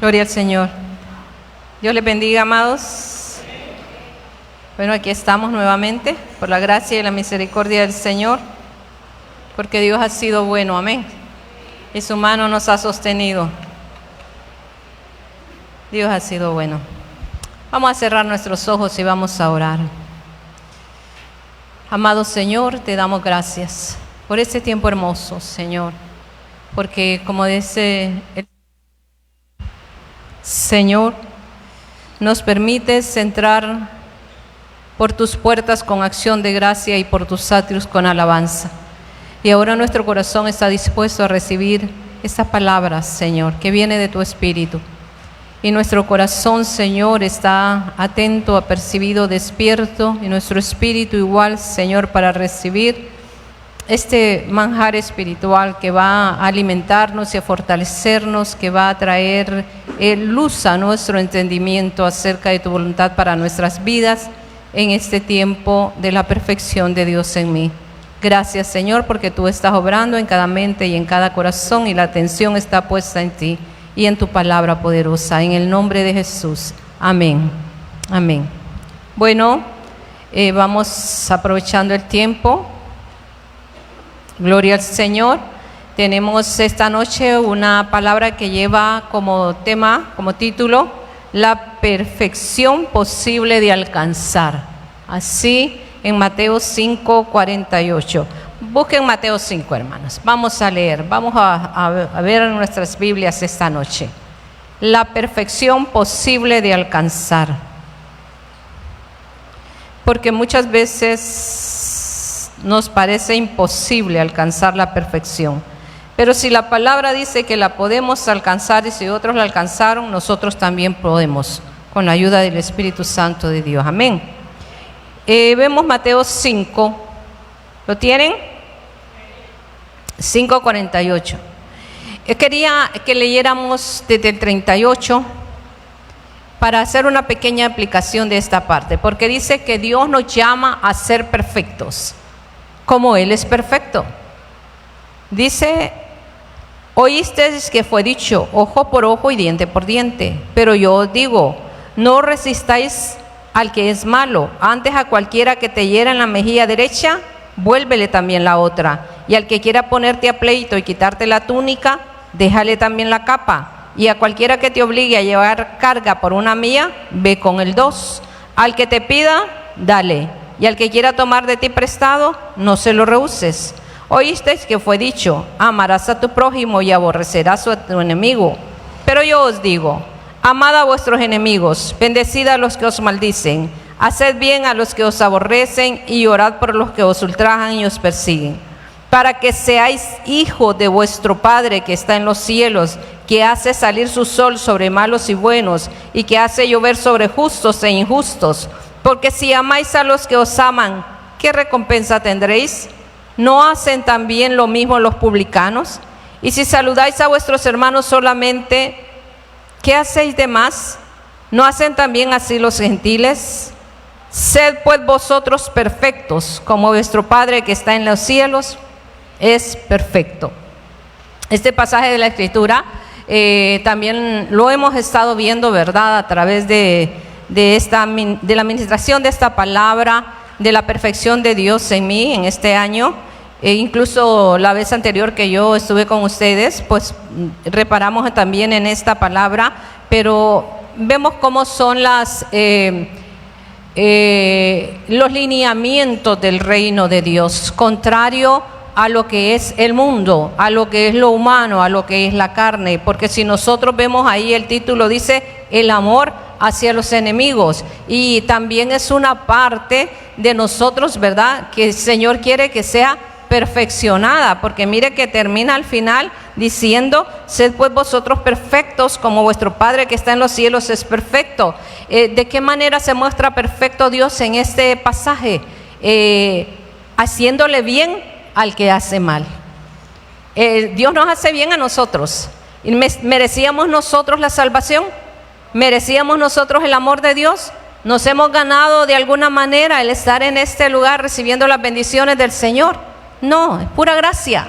Gloria al Señor. Dios les bendiga, amados. Bueno, aquí estamos nuevamente por la gracia y la misericordia del Señor, porque Dios ha sido bueno, amén. Y su mano nos ha sostenido. Dios ha sido bueno. Vamos a cerrar nuestros ojos y vamos a orar. Amado Señor, te damos gracias por este tiempo hermoso, Señor, porque como dice el Señor, nos permites entrar por tus puertas con acción de gracia y por tus atrios con alabanza. Y ahora nuestro corazón está dispuesto a recibir esta palabra, Señor, que viene de tu Espíritu. Y nuestro corazón, Señor, está atento, apercibido, despierto, y nuestro espíritu igual, Señor, para recibir este manjar espiritual que va a alimentarnos y a fortalecernos, que va a traer luz a nuestro entendimiento acerca de tu voluntad para nuestras vidas en este tiempo de la perfección de Dios en mí. Gracias, Señor, porque tú estás obrando en cada mente y en cada corazón y la atención está puesta en ti y en tu palabra poderosa, en el nombre de Jesús. Amén. Amén. Bueno, vamos aprovechando el tiempo. Gloria al Señor. Tenemos esta noche una palabra que lleva como tema, como título, la perfección posible de alcanzar. Así en Mateo 5:48. Busquen Mateo 5, hermanos. Vamos a leer, vamos a ver en nuestras Biblias esta noche. La perfección posible de alcanzar. Porque muchas veces nos parece imposible alcanzar la perfección. Pero si la palabra dice que la podemos alcanzar y si otros la alcanzaron, nosotros también podemos, con la ayuda del Espíritu Santo de Dios. Amén. Vemos Mateo 5. ¿Lo tienen? 5:48. Quería que leyéramos desde el 38 para hacer una pequeña aplicación de esta parte, porque dice que Dios nos llama a ser perfectos, como Él es perfecto. Dice: oísteis que fue dicho, ojo por ojo y diente por diente. Pero yo os digo, no resistáis al que es malo, antes a cualquiera que te hiera en la mejilla derecha, vuélvele también la otra. Y al que quiera ponerte a pleito y quitarte la túnica, déjale también la capa. Y a cualquiera que te obligue a llevar carga por una milla, ve con el 2. Al que te pida, dale. Y al que quiera tomar de ti prestado, no se lo rehuses. Oísteis que fue dicho, amarás a tu prójimo y aborrecerás a tu enemigo. Pero yo os digo, amad a vuestros enemigos, bendecid a los que os maldicen, haced bien a los que os aborrecen y orad por los que os ultrajan y os persiguen, para que seáis hijos de vuestro Padre que está en los cielos, que hace salir su sol sobre malos y buenos, y que hace llover sobre justos e injustos. Porque si amáis a los que os aman, ¿qué recompensa tendréis? ¿No hacen también lo mismo los publicanos? Y si saludáis a vuestros hermanos solamente, ¿qué hacéis de más? ¿No hacen también así los gentiles? Sed pues vosotros perfectos, como vuestro Padre que está en los cielos es perfecto. Este pasaje de la Escritura también lo hemos estado viendo, ¿verdad?, a través de la administración de esta palabra, de la perfección de Dios en mí en este año. Incluso la vez anterior que yo estuve con ustedes, pues reparamos también en esta palabra, pero vemos cómo son los lineamientos del reino de Dios, contrario a lo que es el mundo, a lo que es lo humano, a lo que es la carne. Porque si nosotros vemos ahí, el título dice el amor hacia los enemigos, y también es una parte de nosotros, ¿verdad?, que el Señor quiere que sea perfeccionada, porque mire que termina al final diciendo: sed pues vosotros perfectos como vuestro Padre que está en los cielos es perfecto. ¿De qué manera se muestra perfecto Dios en este pasaje? Haciéndole bien al que hace mal. Dios nos hace bien a nosotros. ¿Merecíamos nosotros la salvación? ¿Merecíamos nosotros el amor de Dios? ¿Nos hemos ganado de alguna manera el estar en este lugar recibiendo las bendiciones del Señor? No, es pura gracia,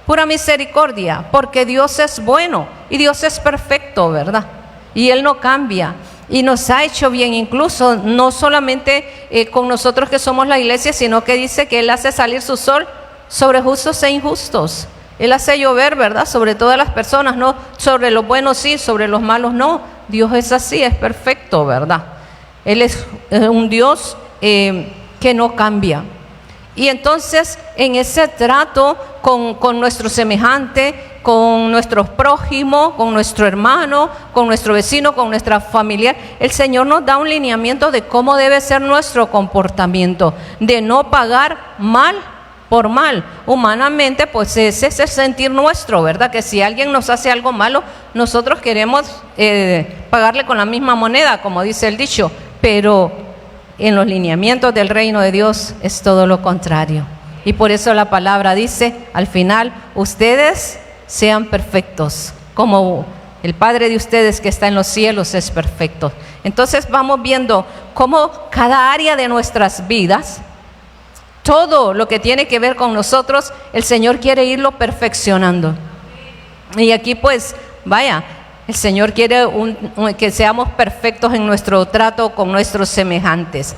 pura misericordia, porque Dios es bueno y Dios es perfecto, ¿verdad? y Él no cambia. Y nos ha hecho bien, incluso no solamente con nosotros que somos la iglesia, sino que dice que Él hace salir su sol sobre justos e injustos. Él hace llover, ¿verdad?, sobre todas las personas, no sobre los buenos sí, sobre los malos no. Dios es así, es perfecto, ¿verdad? Él es un Dios que no cambia. Y entonces en ese trato con nuestro semejante, con nuestro prójimo, con nuestro hermano, con nuestro vecino, con nuestra familiar, el Señor nos da un lineamiento de cómo debe ser nuestro comportamiento, de no pagar mal por mal. Humanamente, pues ese es el sentir nuestro, ¿verdad? Que si alguien nos hace algo malo, nosotros queremos pagarle con la misma moneda, como dice el dicho, pero en los lineamientos del reino de Dios es todo lo contrario. Y por eso la palabra dice, al final, ustedes sean perfectos, como el Padre de ustedes que está en los cielos es perfecto. Entonces vamos viendo cómo cada área de nuestras vidas, todo lo que tiene que ver con nosotros, el Señor quiere irlo perfeccionando. Y aquí pues, vaya, el Señor quiere que seamos perfectos en nuestro trato con nuestros semejantes.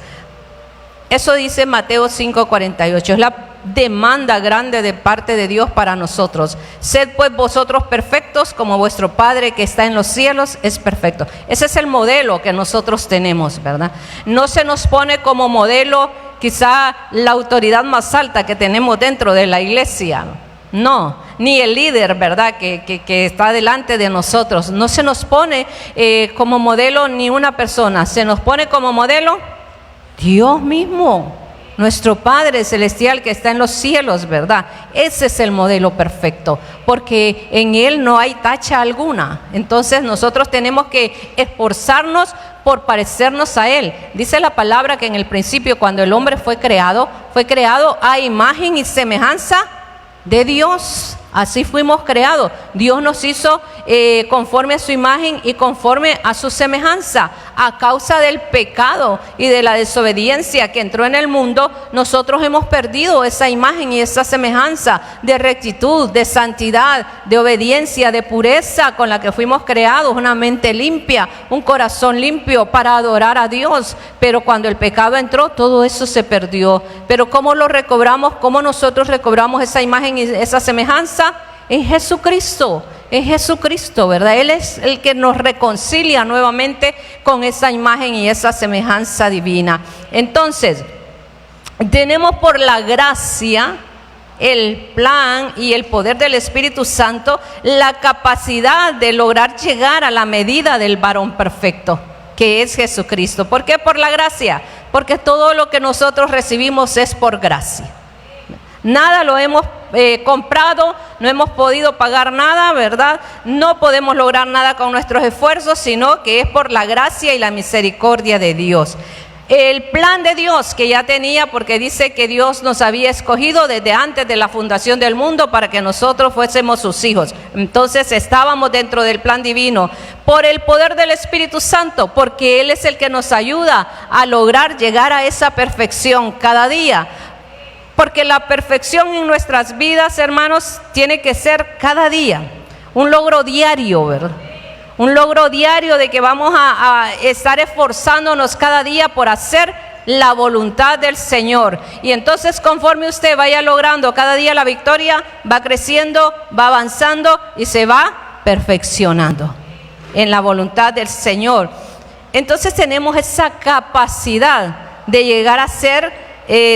Eso dice Mateo 5:48, es la demanda grande de parte de Dios para nosotros. Sed pues vosotros perfectos como vuestro Padre que está en los cielos es perfecto. Ese es el modelo que nosotros tenemos, ¿verdad? No se nos pone como modelo quizá la autoridad más alta que tenemos dentro de la iglesia, no, ni el líder, ¿verdad?, que está delante de nosotros. No se nos pone como modelo ni una persona, se nos pone como modelo Dios mismo, nuestro Padre Celestial que está en los cielos, ¿verdad? Ese es el modelo perfecto, porque en Él no hay tacha alguna. Entonces nosotros tenemos que esforzarnos por parecernos a Él. Dice la palabra que en el principio, cuando el hombre fue creado a imagen y semejanza de Dios. Así fuimos creados. Dios nos hizo conforme a su imagen y conforme a su semejanza. A causa del pecado y de la desobediencia que entró en el mundo, nosotros hemos perdido esa imagen y esa semejanza de rectitud, de santidad, de obediencia, de pureza con la que fuimos creados, una mente limpia, un corazón limpio para adorar a Dios. Pero cuando el pecado entró, todo eso se perdió. Pero ¿cómo lo recobramos? ¿Cómo nosotros recobramos esa imagen y esa semejanza? En Jesucristo, ¿verdad? Él es el que nos reconcilia nuevamente con esa imagen y esa semejanza divina. Entonces, tenemos por la gracia, el plan y el poder del Espíritu Santo, la capacidad de lograr llegar a la medida del varón perfecto, que es Jesucristo. ¿Por qué por la gracia? Porque todo lo que nosotros recibimos es por gracia. Nada lo hemos comprado, no hemos podido pagar nada, ¿verdad? No podemos lograr nada con nuestros esfuerzos, sino que es por la gracia y la misericordia de Dios. El plan de Dios que ya tenía, porque dice que Dios nos había escogido desde antes de la fundación del mundo para que nosotros fuésemos sus hijos. Entonces estábamos dentro del plan divino por el poder del Espíritu Santo, porque Él es el que nos ayuda a lograr llegar a esa perfección cada día. Porque la perfección en nuestras vidas, hermanos, tiene que ser cada día, un logro diario, ¿verdad? Un logro diario de que vamos a estar esforzándonos cada día por hacer la voluntad del Señor. Y entonces, conforme usted vaya logrando cada día la victoria, va creciendo, va avanzando y se va perfeccionando en la voluntad del Señor. Entonces tenemos esa capacidad de llegar a ser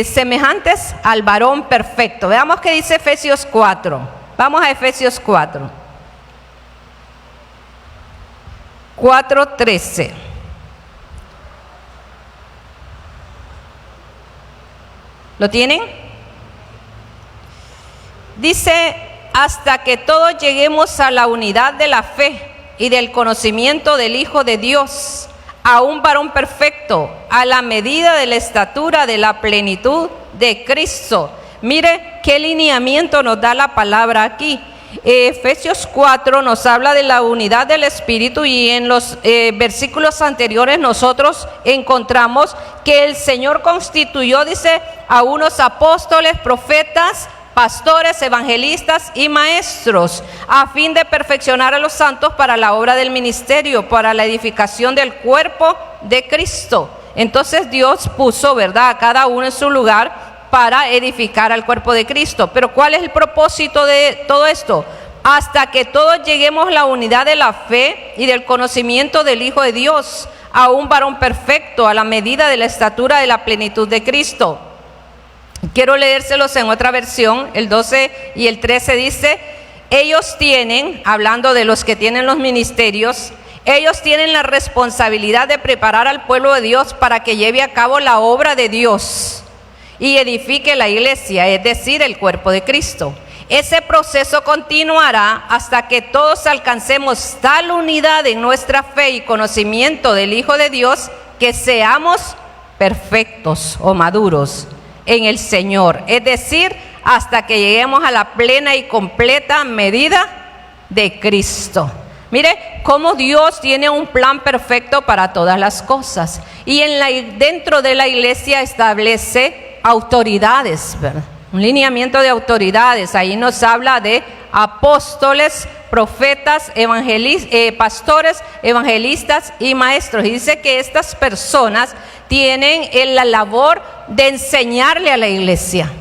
semejantes al varón perfecto. Veamos qué dice Efesios 4. Vamos a Efesios 4:13. ¿Lo tienen? Dice, hasta que todos lleguemos a la unidad de la fe y del conocimiento del Hijo de Dios, a un varón perfecto, a la medida de la estatura de la plenitud de Cristo. Mire qué lineamiento nos da la palabra aquí. Efesios 4 nos habla de la unidad del Espíritu, y en los versículos anteriores nosotros encontramos que el Señor constituyó, dice, a unos apóstoles, profetas, pastores, evangelistas y maestros, a fin de perfeccionar a los santos para la obra del ministerio, para la edificación del cuerpo de Cristo. Entonces Dios puso, ¿verdad?, a cada uno en su lugar para edificar al cuerpo de Cristo. Pero ¿cuál es el propósito de todo esto? Hasta que todos lleguemos a la unidad de la fe y del conocimiento del Hijo de Dios, a un varón perfecto, a la medida de la estatura de la plenitud de Cristo. Quiero leérselos en otra versión, el 12 y el 13 dice: ellos tienen, hablando de los que tienen los ministerios, ellos tienen la responsabilidad de preparar al pueblo de Dios para que lleve a cabo la obra de Dios y edifique la iglesia, es decir, el cuerpo de Cristo. Ese proceso continuará hasta que todos alcancemos tal unidad en nuestra fe y conocimiento del Hijo de Dios que seamos perfectos o maduros en el Señor, es decir, hasta que lleguemos a la plena y completa medida de Cristo. Mire cómo Dios tiene un plan perfecto para todas las cosas, y dentro de la iglesia establece autoridades, ¿verdad? Un lineamiento de autoridades. Ahí nos habla de apóstoles, profetas, pastores, evangelistas y maestros. Y dice que estas personas tienen la labor de enseñarle a la iglesia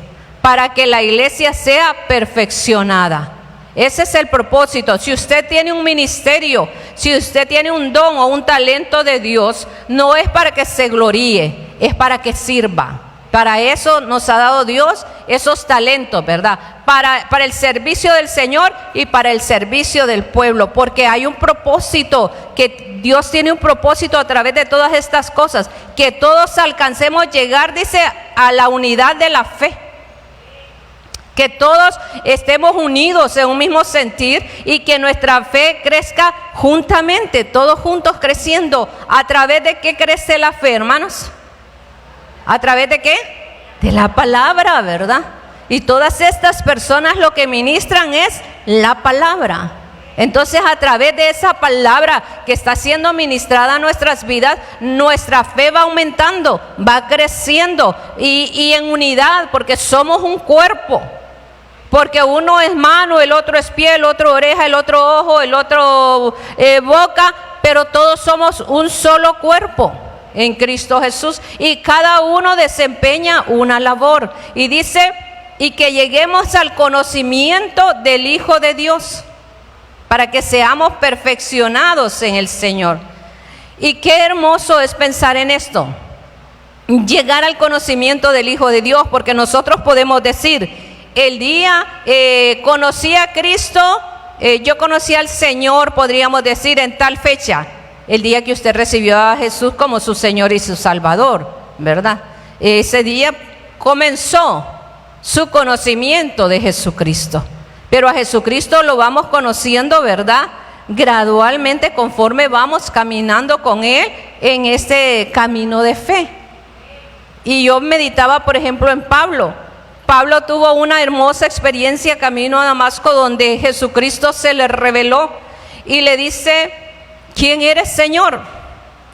para que la iglesia sea perfeccionada. Ese es el propósito. Si usted tiene un ministerio, si usted tiene un don o un talento de Dios, no es para que se gloríe, es para que sirva. Para eso nos ha dado Dios esos talentos, ¿verdad? Para el servicio del Señor y para el servicio del pueblo, porque hay un propósito, que Dios tiene un propósito a través de todas estas cosas, que todos alcancemos llegar, dice, a la unidad de la fe. Que todos estemos unidos en un mismo sentir y que nuestra fe crezca juntamente, todos juntos creciendo. ¿A través de qué crece la fe, hermanos? ¿A través de qué? De la palabra, ¿verdad? Y todas estas personas lo que ministran es la palabra. Entonces, a través de esa palabra que está siendo ministrada a nuestras vidas, nuestra fe va aumentando, va creciendo y en unidad, porque somos un cuerpo. Porque uno es mano, el otro es pie, el otro oreja, el otro ojo, el otro boca, pero todos somos un solo cuerpo en Cristo Jesús, y cada uno desempeña una labor. Y dice, y que lleguemos al conocimiento del Hijo de Dios, para que seamos perfeccionados en el Señor. Y qué hermoso es pensar en esto, llegar al conocimiento del Hijo de Dios, porque nosotros podemos decir, el día conocí a Cristo, yo conocí al Señor, podríamos decir, en tal fecha, el día que usted recibió a Jesús como su Señor y su Salvador, ¿verdad? Ese día comenzó su conocimiento de Jesucristo. Pero a Jesucristo lo vamos conociendo, ¿verdad?, gradualmente, conforme vamos caminando con Él en este camino de fe. Y yo meditaba, por ejemplo, en Pablo. Pablo tuvo una hermosa experiencia camino a Damasco, donde Jesucristo se le reveló y le dice: ¿quién eres, Señor?,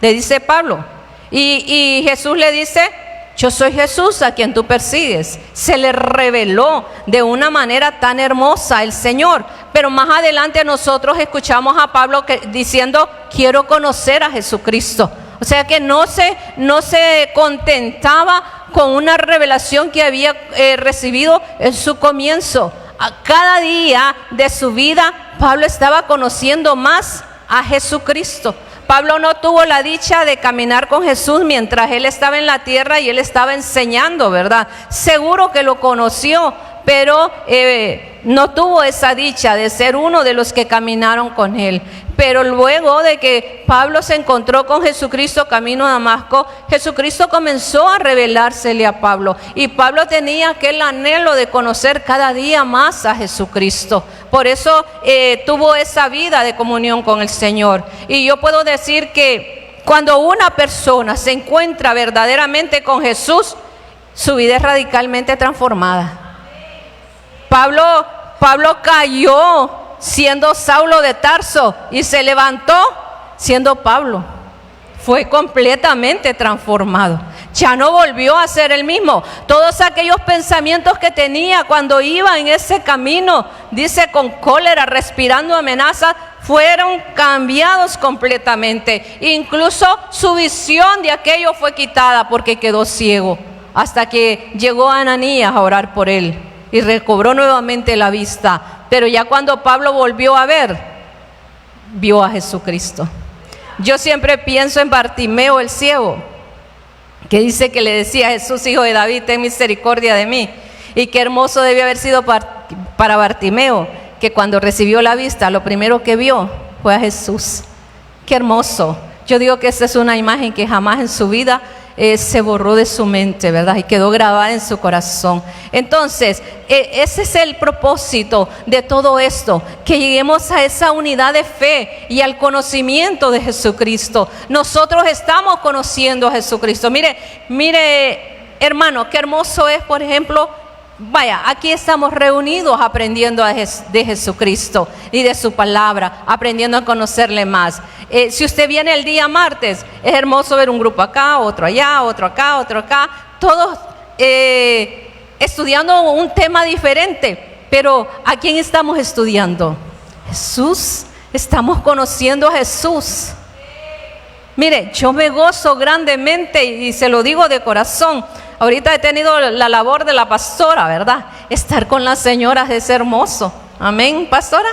le dice Pablo. Y Jesús le dice: yo soy Jesús a quien tú persigues. Se le reveló de una manera tan hermosa el Señor. Pero más adelante nosotros escuchamos a Pablo diciendo: quiero conocer a Jesucristo. O sea que no se contentaba con una revelación que había recibido en su comienzo. A cada día de su vida, Pablo estaba conociendo más a Jesucristo. Pablo no tuvo la dicha de caminar con Jesús mientras él estaba en la tierra y él estaba enseñando, ¿verdad? Seguro que lo conoció, pero no tuvo esa dicha de ser uno de los que caminaron con él. Pero luego de que Pablo se encontró con Jesucristo camino a Damasco, Jesucristo comenzó a revelársele a Pablo. Y Pablo tenía aquel anhelo de conocer cada día más a Jesucristo. Por eso tuvo esa vida de comunión con el Señor. Y yo puedo decir que cuando una persona se encuentra verdaderamente con Jesús, su vida es radicalmente transformada. Pablo cayó siendo Saulo de Tarso y se levantó siendo Pablo. Fue completamente transformado. Ya no volvió a ser el mismo. Todos aquellos pensamientos que tenía cuando iba en ese camino, dice, con cólera, respirando amenazas, fueron cambiados completamente. Incluso su visión de aquello fue quitada porque quedó ciego, hasta que llegó Ananías a orar por él y recobró nuevamente la vista. Pero ya cuando Pablo volvió a ver, vio a Jesucristo. Yo siempre pienso en Bartimeo el ciego, que dice que le decía a Jesús, hijo de David, ten misericordia de mí. Y qué hermoso debió haber sido para Bartimeo, que cuando recibió la vista, lo primero que vio fue a Jesús. Qué hermoso. Yo digo que esa es una imagen que jamás en su vida se borró de su mente, ¿verdad? Y quedó grabada en su corazón. Entonces, ese es el propósito de todo esto, que lleguemos a esa unidad de fe y al conocimiento de Jesucristo. Nosotros estamos conociendo a Jesucristo. Mire, hermano, qué hermoso es, por ejemplo, vaya, aquí estamos reunidos aprendiendo de Jesucristo y de su palabra, aprendiendo a conocerle más. Si usted viene el día martes, es hermoso ver un grupo acá, otro allá, otro acá, otro acá, todos estudiando un tema diferente. Pero ¿a quién estamos estudiando? Jesús. Estamos conociendo a Jesús. Mire, yo me gozo grandemente y se lo digo de corazón. Ahorita he tenido la labor de la pastora, ¿verdad? Estar con las señoras es hermoso. Amén, pastora.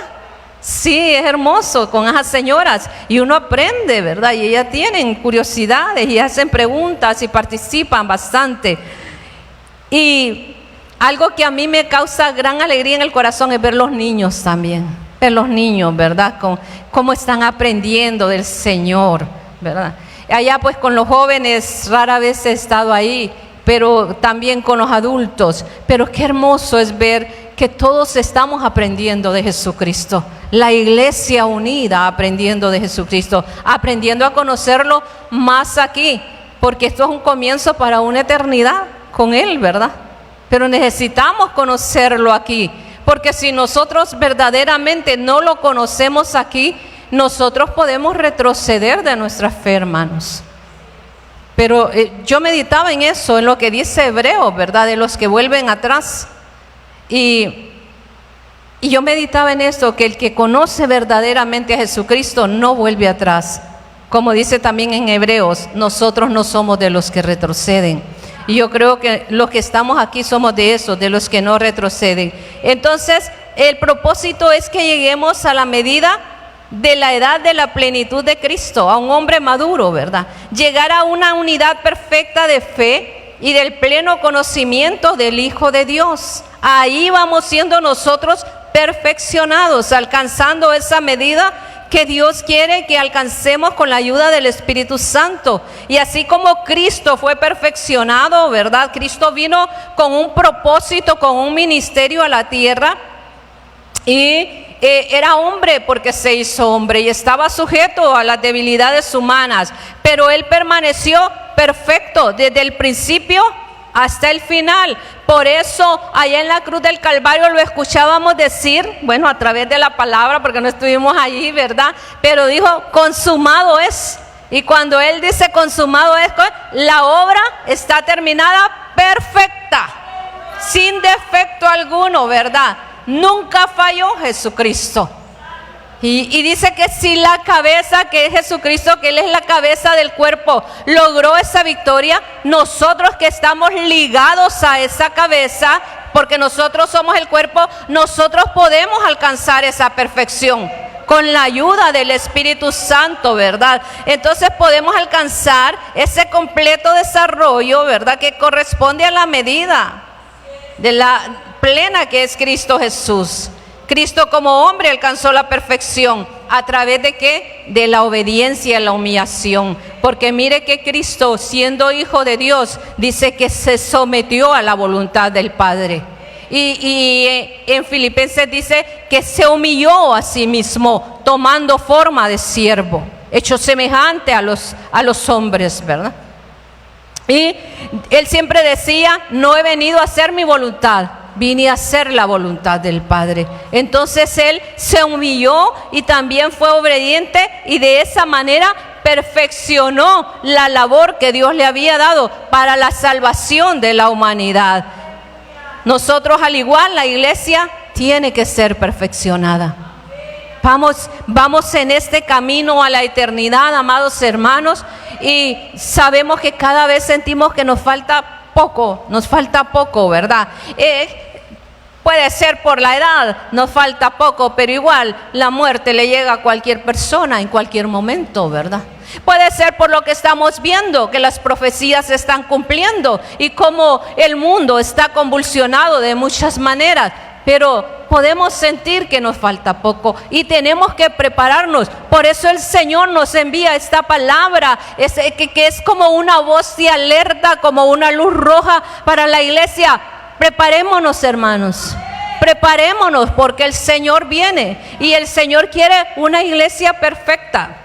Sí, es hermoso con esas señoras y uno aprende, ¿verdad? Y ellas tienen curiosidades y hacen preguntas y participan bastante. Y algo que a mí me causa gran alegría en el corazón es ver los niños también. Ver los niños, ¿verdad? Cómo están aprendiendo del Señor, ¿verdad? Allá pues con los jóvenes rara vez he estado ahí, pero también con los adultos. Pero qué hermoso es ver que todos estamos aprendiendo de Jesucristo. La iglesia unida aprendiendo de Jesucristo, aprendiendo a conocerlo más aquí, porque esto es un comienzo para una eternidad con Él, ¿verdad? Pero necesitamos conocerlo aquí, porque si nosotros verdaderamente no lo conocemos aquí, nosotros podemos retroceder de nuestra fe, hermanos. Pero yo meditaba en eso, en lo que dice Hebreos, ¿verdad? De los que vuelven atrás. Y yo meditaba en esto, que el que conoce verdaderamente a Jesucristo no vuelve atrás. Como dice también en Hebreos, nosotros no somos de los que retroceden. Y yo creo que los que estamos aquí somos de esos, de los que no retroceden. Entonces, el propósito es que lleguemos a la medida de la edad de la plenitud de Cristo, a un hombre maduro, ¿verdad? Llegar a una unidad perfecta de fe y del pleno conocimiento del Hijo de Dios. Ahí vamos siendo nosotros perfeccionados, alcanzando esa medida que Dios quiere que alcancemos con la ayuda del Espíritu Santo. Y así como Cristo fue perfeccionado, ¿verdad? Cristo vino con un propósito, con un ministerio a la tierra, y era hombre porque se hizo hombre y estaba sujeto a las debilidades humanas, pero Él permaneció perfecto desde el principio hasta el final. Por eso allá en la cruz del Calvario lo escuchábamos decir, bueno, a través de la palabra, porque no estuvimos allí, ¿verdad? Pero dijo, consumado es. Y cuando Él dice consumado es, la obra está terminada perfecta, sin defecto alguno, ¿verdad? Nunca falló Jesucristo. Y dice que si la cabeza, que es Jesucristo, que Él es la cabeza del cuerpo, logró esa victoria, nosotros que estamos ligados a esa cabeza, porque nosotros somos el cuerpo, nosotros podemos alcanzar esa perfección con la ayuda del Espíritu Santo, ¿verdad? Entonces podemos alcanzar ese completo desarrollo, ¿verdad? Que corresponde a la medida de la plena que es Cristo Jesús. Cristo como hombre alcanzó la perfección. ¿A través de qué? De la obediencia y la humillación. Porque mire que Cristo, siendo hijo de Dios, dice que se sometió a la voluntad del Padre. Y en Filipenses dice que se humilló a sí mismo, tomando forma de siervo, hecho semejante a los hombres, ¿verdad? Y Él siempre decía, no he venido a hacer mi voluntad, vine a hacer la voluntad del Padre. Entonces Él se humilló y también fue obediente, y de esa manera perfeccionó la labor que Dios le había dado para la salvación de la humanidad. Nosotros, al igual, la iglesia tiene que ser perfeccionada. Vamos en este camino a la eternidad, amados hermanos, y sabemos que cada vez sentimos que nos falta poco, ¿verdad? Puede ser por la edad, nos falta poco, pero igual la muerte le llega a cualquier persona en cualquier momento, ¿verdad? Puede ser por lo que estamos viendo, que las profecías se están cumpliendo y como el mundo está convulsionado de muchas maneras, pero podemos sentir que nos falta poco y tenemos que prepararnos. Por eso el Señor nos envía esta palabra, que es como una voz de alerta, como una luz roja para la iglesia. Preparémonos, hermanos, preparémonos, porque el Señor viene y el Señor quiere una iglesia perfecta,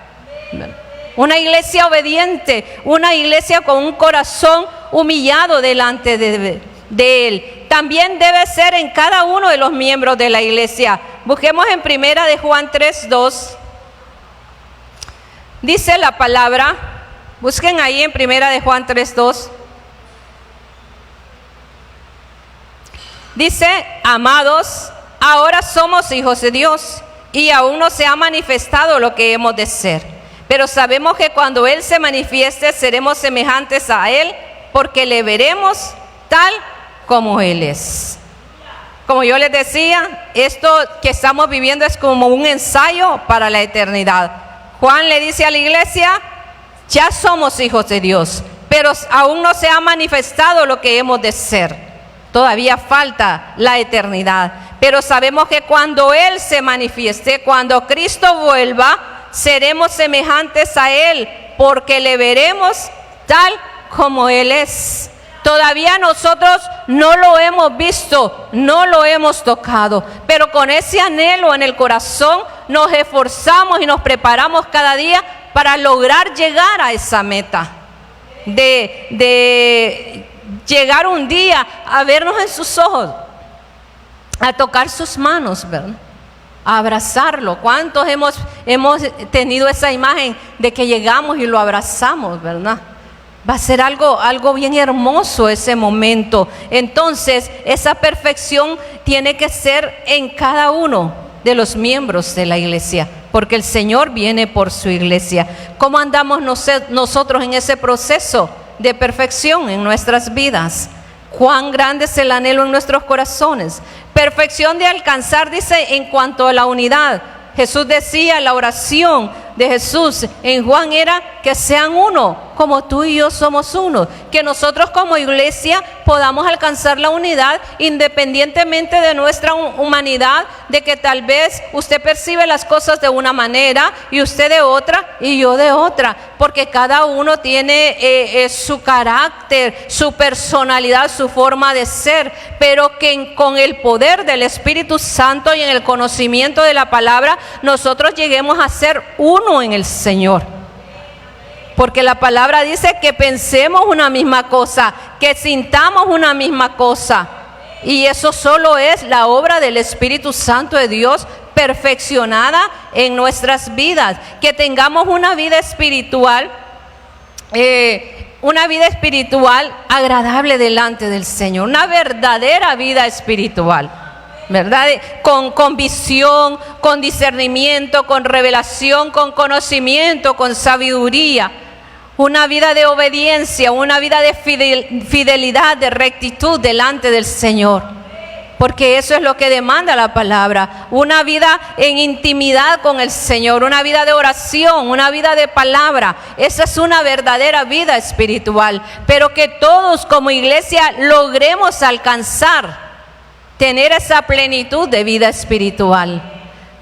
una iglesia obediente, una iglesia con un corazón humillado delante de Él. También debe ser en cada uno de los miembros de la iglesia. Busquemos en primera de Juan 3:2. Dice la palabra, busquen ahí en primera de Juan 3:2. Dice: amados, ahora somos hijos de Dios y aún no se ha manifestado lo que hemos de ser. Pero sabemos que cuando Él se manifieste seremos semejantes a Él, porque le veremos tal como Él es. Como yo les decía, esto que estamos viviendo es como un ensayo para la eternidad. Juan le dice a la iglesia: ya somos hijos de Dios, pero aún no se ha manifestado lo que hemos de ser. Todavía falta la eternidad, pero sabemos que cuando Él se manifieste, cuando Cristo vuelva, seremos semejantes a Él, porque le veremos tal como Él es. Todavía nosotros no lo hemos visto, no lo hemos tocado, pero con ese anhelo en el corazón nos esforzamos y nos preparamos cada día para lograr llegar a esa meta, de llegar un día a vernos en sus ojos, a tocar sus manos, ¿verdad? A abrazarlo. ¿Cuántos hemos tenido esa imagen de que llegamos y lo abrazamos, verdad? Va a ser algo bien hermoso ese momento. Entonces, esa perfección tiene que ser en cada uno de los miembros de la iglesia, porque el Señor viene por su iglesia. ¿Cómo andamos nosotros en ese proceso de perfección en nuestras vidas? ¿Cuán grande es el anhelo en nuestros corazones? Perfección de alcanzar, dice, en cuanto a la unidad. Jesús decía, la oración de Jesús en Juan era que sean uno, como tú y yo somos uno. Que nosotros como iglesia podamos alcanzar la unidad independientemente de nuestra humanidad, de que tal vez usted percibe las cosas de una manera y usted de otra y yo de otra, porque cada uno tiene su carácter, su personalidad, su forma de ser, pero que con el poder del Espíritu Santo y en el conocimiento de la palabra, nosotros lleguemos a ser uno en el Señor. Porque la palabra dice que pensemos una misma cosa, que sintamos una misma cosa. Y eso solo es la obra del Espíritu Santo de Dios perfeccionada en nuestras vidas. Que tengamos una vida espiritual, agradable delante del Señor. Una verdadera vida espiritual, ¿verdad? Con visión, con discernimiento, con revelación, con conocimiento, con sabiduría. Una vida de obediencia, una vida de fidelidad, de rectitud delante del Señor. Porque eso es lo que demanda la palabra. Una vida en intimidad con el Señor, una vida de oración, una vida de palabra. Esa es una verdadera vida espiritual. Pero que todos como iglesia logremos alcanzar, tener esa plenitud de vida espiritual.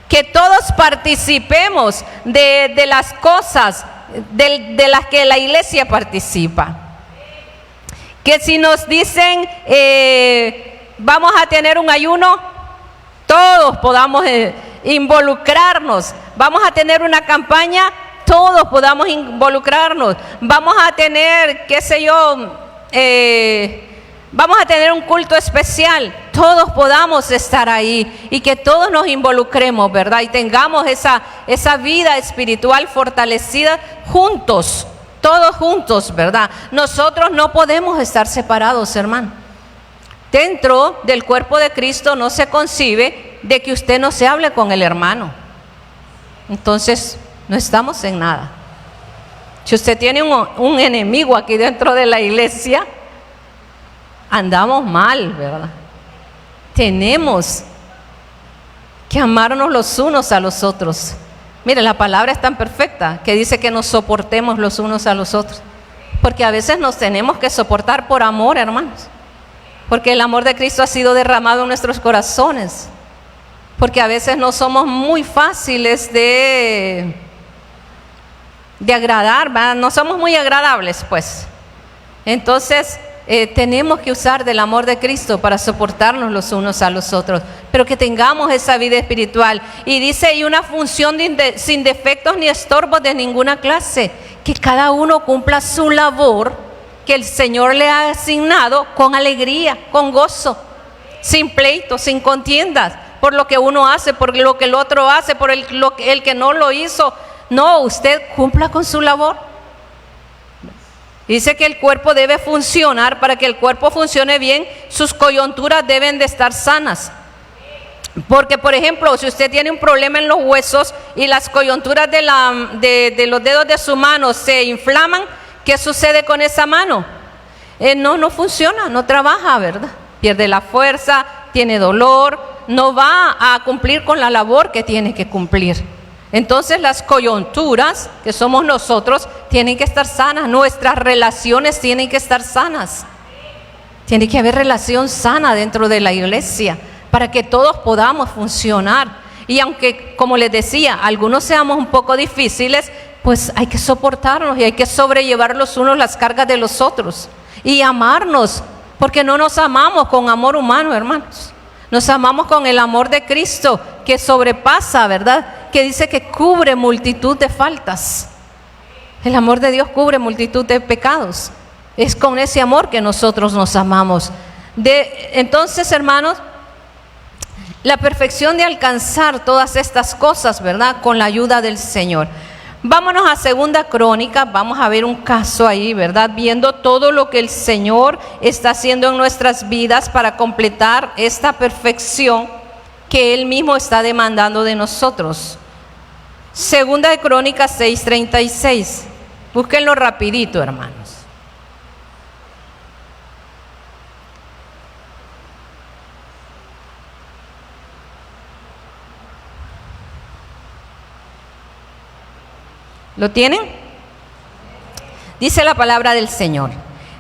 Que todos participemos de las cosas de las que la iglesia participa. Que si nos dicen vamos a tener un ayuno, todos podamos involucrarnos. Vamos a tener una campaña, todos podamos involucrarnos. Vamos a tener, qué sé yo, vamos a tener un culto especial, todos podamos estar ahí y que todos nos involucremos, ¿verdad? Y tengamos esa vida espiritual fortalecida juntos, todos juntos, ¿verdad? Nosotros no podemos estar separados, hermano. Dentro del cuerpo de Cristo no se concibe de que usted no se hable con el hermano. Entonces, no estamos en nada. Si usted tiene un enemigo aquí dentro de la iglesia, andamos mal, ¿verdad? Tenemos que amarnos los unos a los otros. Mire, la palabra es tan perfecta que dice que nos soportemos los unos a los otros. Porque a veces nos tenemos que soportar por amor, hermanos. Porque el amor de Cristo ha sido derramado en nuestros corazones. Porque a veces no somos muy fáciles de agradar, ¿verdad? No somos muy agradables, pues. Entonces, tenemos que usar del amor de Cristo para soportarnos los unos a los otros, pero que tengamos esa vida espiritual. Y dice, y una función sin defectos ni estorbos de ninguna clase, que cada uno cumpla su labor que el Señor le ha asignado con alegría, con gozo, sin pleitos, sin contiendas, por lo que uno hace, por lo que el otro hace, por el que no lo hizo. No, usted cumpla con su labor. Dice que el cuerpo debe funcionar. Para que el cuerpo funcione bien, sus coyunturas deben de estar sanas. Porque, por ejemplo, si usted tiene un problema en los huesos y las coyunturas de los dedos de su mano se inflaman, ¿qué sucede con esa mano? No funciona, no trabaja, ¿verdad? Pierde la fuerza, tiene dolor, no va a cumplir con la labor que tiene que cumplir. Entonces las coyunturas, que somos nosotros, tienen que estar sanas. Nuestras relaciones tienen que estar sanas. Tiene que haber relación sana dentro de la iglesia para que todos podamos funcionar. Y aunque, como les decía, algunos seamos un poco difíciles, pues hay que soportarnos y hay que sobrellevar los unos las cargas de los otros y amarnos, porque no nos amamos con amor humano, hermanos. Nos amamos con el amor de Cristo, que sobrepasa, ¿verdad? Que dice que cubre multitud de faltas. El amor de Dios cubre multitud de pecados. Es con ese amor que nosotros nos amamos. Entonces, hermanos, la perfección de alcanzar todas estas cosas, ¿verdad? Con la ayuda del Señor. Vámonos a Segunda Crónica, vamos a ver un caso ahí, ¿verdad? Viendo todo lo que el Señor está haciendo en nuestras vidas para completar esta perfección que Él mismo está demandando de nosotros. Segunda de Crónicas 6:36. Búsquenlo rapidito, hermanos. ¿Lo tienen? Dice la palabra del Señor: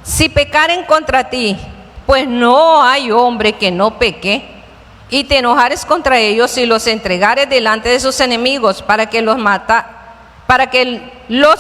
si pecaren contra ti, pues no hay hombre que no peque, y te enojares contra ellos y los entregares delante de sus enemigos para que los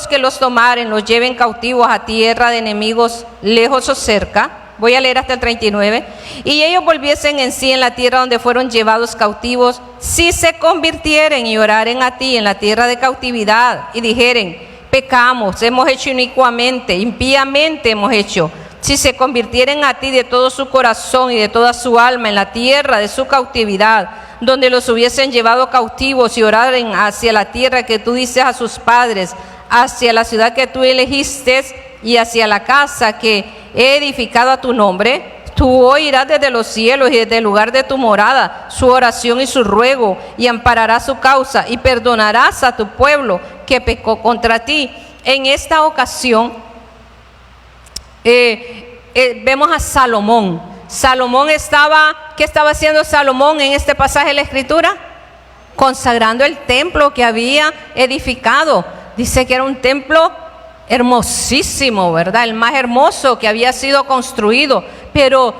que los tomaren los lleven cautivos a tierra de enemigos, lejos o cerca. Voy a leer hasta el 39. Y ellos volviesen en sí en la tierra donde fueron llevados cautivos, si se convirtieren y oraren a ti en la tierra de cautividad, y dijeren: pecamos, hemos hecho inicuamente, impíamente hemos hecho. Si se convirtieren a ti de todo su corazón y de toda su alma en la tierra de su cautividad, donde los hubiesen llevado cautivos, y oraren hacia la tierra que tú dices a sus padres, hacia la ciudad que tú elegiste y hacia la casa que he edificado a tu nombre, tú oirás desde los cielos y desde el lugar de tu morada su oración y su ruego, y ampararás su causa y perdonarás a tu pueblo que pecó contra ti. En esta ocasión vemos a Salomón. ¿Qué estaba haciendo Salomón en este pasaje de la Escritura? Consagrando el templo que había edificado. Dice que era un templo hermosísimo, ¿verdad? El más hermoso que había sido construido. Pero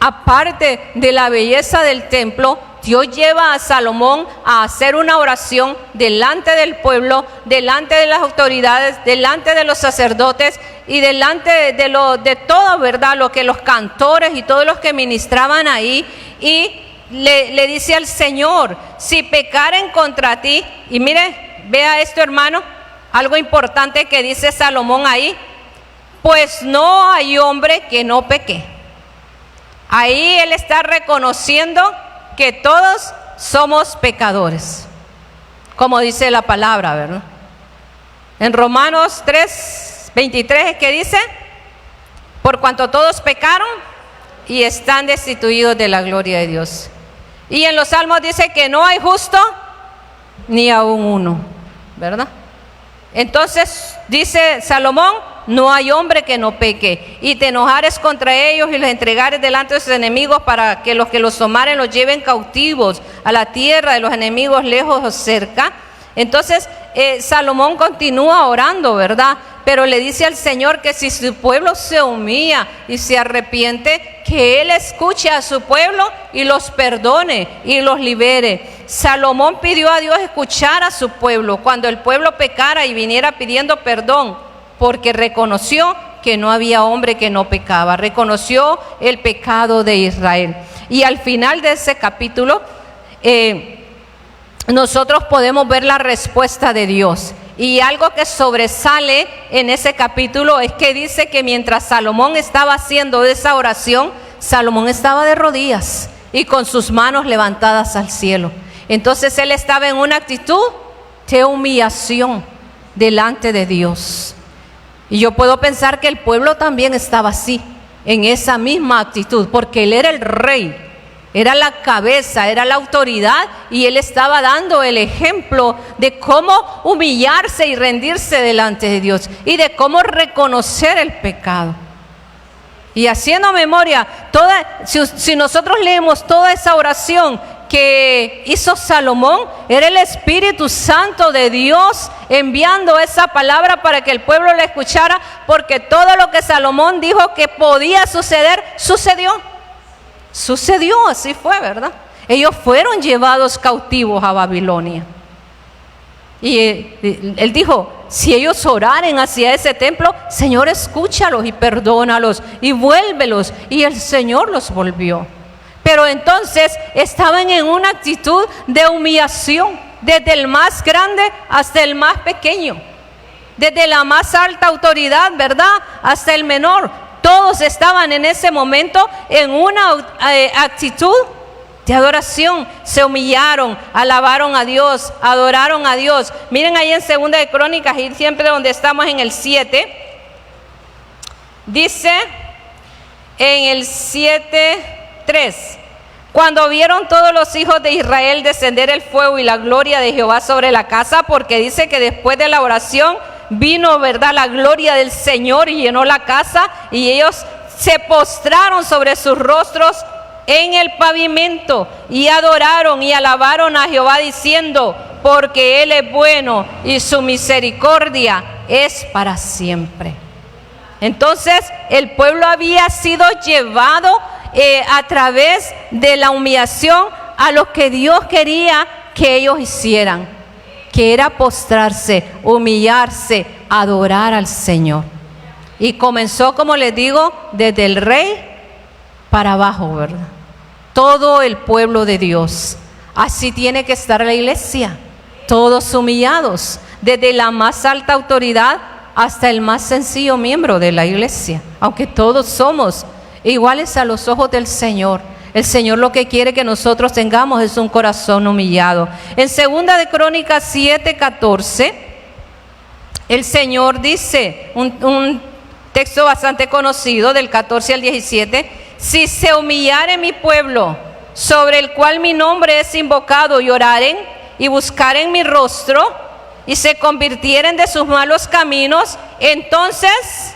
aparte de la belleza del templo, Dios lleva a Salomón a hacer una oración delante del pueblo, delante de las autoridades, delante de los sacerdotes y delante de todo, ¿verdad? Lo que los cantores y todos los que ministraban ahí, y le dice al Señor: si pecaren contra ti. Y mire, vea esto, hermano, algo importante que dice Salomón ahí: pues no hay hombre que no peque. Ahí él está reconociendo que todos somos pecadores, como dice la palabra, ¿verdad? En Romanos 3:23 es que dice, por cuanto todos pecaron y están destituidos de la gloria de Dios. Y en los Salmos dice que no hay justo ni aún uno, ¿verdad? Entonces dice Salomón, no hay hombre que no peque, y te enojares contra ellos y los entregares delante de sus enemigos para que los tomaren los lleven cautivos a la tierra de los enemigos lejos o cerca. Entonces Salomón continúa orando, ¿verdad? Pero le dice al Señor que si su pueblo se humilla y se arrepiente, que Él escuche a su pueblo y los perdone y los libere. Salomón pidió a Dios escuchar a su pueblo cuando el pueblo pecara y viniera pidiendo perdón, porque reconoció que no había hombre que no pecaba, reconoció el pecado de Israel. Y al final de ese capítulo, nosotros podemos ver la respuesta de Dios. Y algo que sobresale en ese capítulo es que dice que mientras Salomón estaba haciendo esa oración, Salomón estaba de rodillas y con sus manos levantadas al cielo. Entonces él estaba en una actitud de humillación delante de Dios. Y yo puedo pensar que el pueblo también estaba así, en esa misma actitud, porque él era el rey. Era la cabeza, era la autoridad, y él estaba dando el ejemplo de cómo humillarse y rendirse delante de Dios y de cómo reconocer el pecado. Y haciendo memoria, si nosotros leemos toda esa oración que hizo Salomón, era el Espíritu Santo de Dios enviando esa palabra para que el pueblo la escuchara, porque todo lo que Salomón dijo que podía suceder, sucedió. Sucedió, así fue, ¿verdad? Ellos fueron llevados cautivos a Babilonia. Y él dijo, si ellos oraren hacia ese templo, Señor, escúchalos y perdónalos y vuélvelos. Y el Señor los volvió. Pero entonces estaban en una actitud de humillación, desde el más grande hasta el más pequeño, desde la más alta autoridad, ¿verdad?, hasta el menor. Todos estaban en ese momento en una actitud de adoración. Se humillaron, alabaron a Dios, adoraron a Dios. Miren ahí en 2 de Crónicas, y siempre donde estamos en el 7, dice en el 7:3, cuando vieron todos los hijos de Israel descender el fuego y la gloria de Jehová sobre la casa, porque dice que después de la oración vino, ¿verdad?, la gloria del Señor y llenó la casa, y ellos se postraron sobre sus rostros en el pavimento y adoraron y alabaron a Jehová diciendo, porque Él es bueno y su misericordia es para siempre. Entonces el pueblo había sido llevado a través de la humillación a lo que Dios quería que ellos hicieran, que era postrarse, humillarse, adorar al Señor. Y comenzó, como les digo, desde el rey para abajo, ¿verdad? Todo el pueblo de Dios. Así tiene que estar la iglesia, todos humillados, desde la más alta autoridad hasta el más sencillo miembro de la iglesia, aunque todos somos iguales a los ojos del Señor. El Señor lo que quiere que nosotros tengamos es un corazón humillado. En 2 de Crónicas 7:14, el Señor dice, un texto bastante conocido, del 14 al 17, si se humillare mi pueblo, sobre el cual mi nombre es invocado, y oraren y buscaren mi rostro, y se convirtieren de sus malos caminos, entonces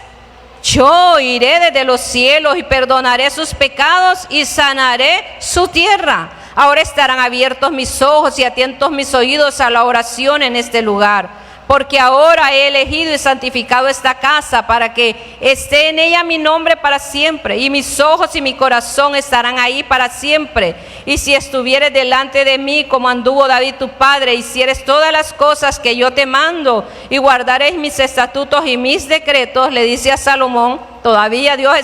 yo iré desde los cielos y perdonaré sus pecados y sanaré su tierra. Ahora estarán abiertos mis ojos y atentos mis oídos a la oración en este lugar. Porque ahora he elegido y santificado esta casa para que esté en ella mi nombre para siempre. Y mis ojos y mi corazón estarán ahí para siempre. Y si estuvieres delante de mí como anduvo David tu padre, hicieres todas las cosas que yo te mando y guardaréis mis estatutos y mis decretos, le dice a Salomón, todavía Dios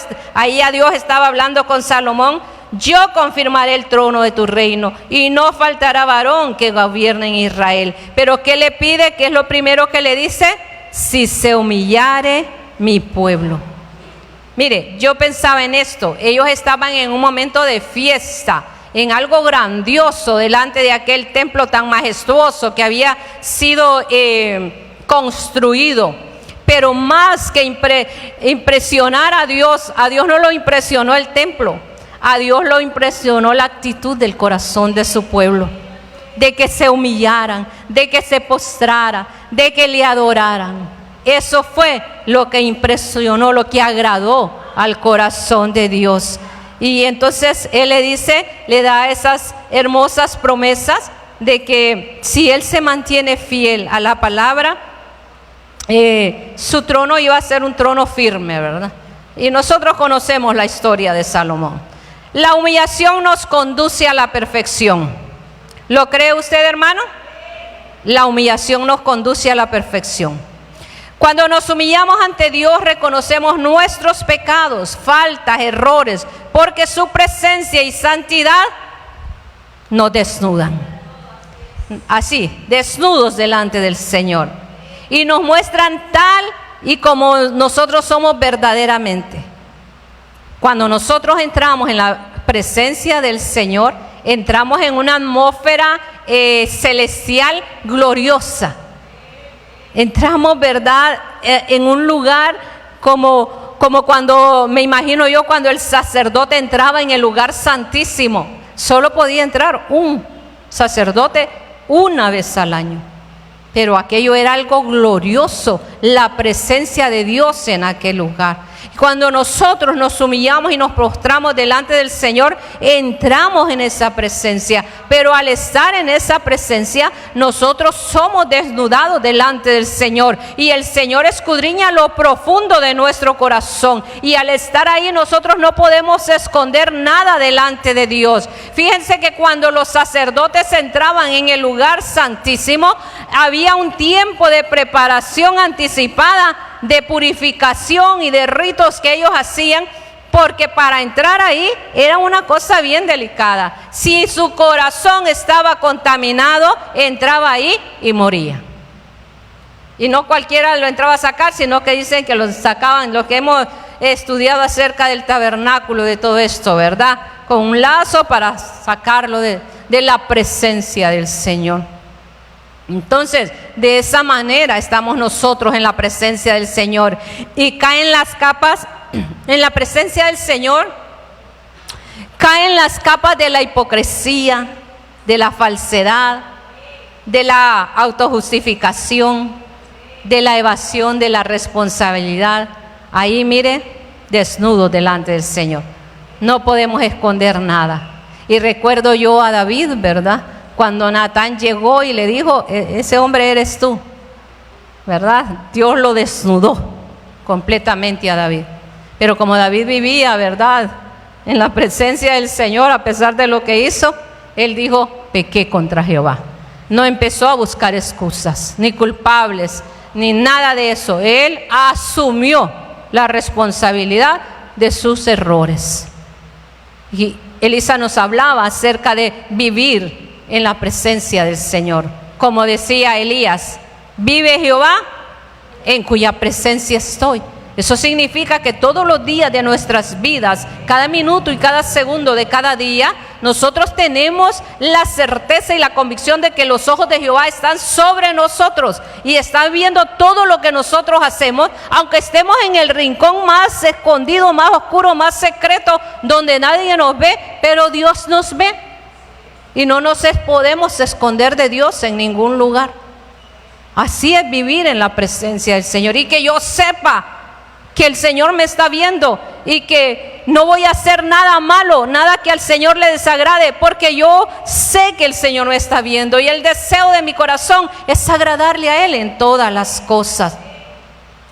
estaba hablando con Salomón, yo confirmaré el trono de tu reino y no faltará varón que gobierne en Israel. Pero ¿qué le pide? ¿Qué es lo primero que le dice? Si se humillare mi pueblo. Mire, yo pensaba en esto, ellos estaban en un momento de fiesta, en algo grandioso delante de aquel templo tan majestuoso que había sido construido. Pero más que impresionar a Dios no lo impresionó el templo, a Dios lo impresionó la actitud del corazón de su pueblo, de que se humillaran, de que se postraran, de que le adoraran. Eso fue lo que impresionó, lo que agradó al corazón de Dios. Y entonces Él le dice, le da esas hermosas promesas de que si Él se mantiene fiel a la palabra, su trono iba a ser un trono firme, ¿verdad? Y nosotros conocemos la historia de Salomón. La humillación nos conduce a la perfección. ¿Lo cree usted, hermano? La humillación nos conduce a la perfección. Cuando nos humillamos ante Dios, reconocemos nuestros pecados, faltas, errores, porque su presencia y santidad nos desnudan. Así, desnudos delante del Señor. Y nos muestran tal y como nosotros somos verdaderamente. Cuando nosotros entramos en la presencia del Señor, entramos en una atmósfera celestial gloriosa. Entramos, ¿verdad?, en un lugar como cuando, me imagino yo, cuando el sacerdote entraba en el lugar santísimo. Solo podía entrar un sacerdote una vez al año. Pero aquello era algo glorioso, la presencia de Dios en aquel lugar. Cuando nosotros nos humillamos y nos postramos delante del Señor, entramos en esa presencia. Pero al estar en esa presencia, nosotros somos desnudados delante del Señor. Y el Señor escudriña lo profundo de nuestro corazón. Y al estar ahí, nosotros no podemos esconder nada delante de Dios. Fíjense que cuando los sacerdotes entraban en el lugar santísimo, había un tiempo de preparación anticipada, de purificación y de ritos que ellos hacían, porque para entrar ahí era una cosa bien delicada. Si su corazón estaba contaminado, entraba ahí y moría. Y no cualquiera lo entraba a sacar, sino que dicen que lo sacaban, lo que hemos estudiado acerca del tabernáculo, de todo esto, ¿verdad? Con un lazo para sacarlo de la presencia del Señor. Entonces, de esa manera estamos nosotros en la presencia del Señor. Y caen las capas, en la presencia del Señor, caen las capas de la hipocresía, de la falsedad, de la autojustificación, de la evasión de la responsabilidad. Ahí, mire, desnudos delante del Señor. No podemos esconder nada. Y recuerdo yo a David, ¿verdad?, cuando Natán llegó y le dijo, ese hombre eres tú, ¿verdad? Dios lo desnudó completamente a David. Pero como David vivía, ¿verdad?, en la presencia del Señor, a pesar de lo que hizo, él dijo, pequé contra Jehová. No empezó a buscar excusas, ni culpables, ni nada de eso. Él asumió la responsabilidad de sus errores. Y Elisa nos hablaba acerca de vivir en la presencia del Señor. Como decía Elías, vive Jehová en cuya presencia estoy. Eso significa que todos los días de nuestras vidas, cada minuto y cada segundo de cada día, nosotros tenemos la certeza y la convicción de que los ojos de Jehová están sobre nosotros y están viendo todo lo que nosotros hacemos, aunque estemos en el rincón más escondido, más oscuro, más secreto, donde nadie nos ve, pero Dios nos ve. Y no nos podemos esconder de Dios en ningún lugar. Así es vivir en la presencia del Señor. Y que yo sepa que el Señor me está viendo y que no voy a hacer nada malo, nada que al Señor le desagrade, porque yo sé que el Señor me está viendo. Y el deseo de mi corazón es agradarle a Él en todas las cosas.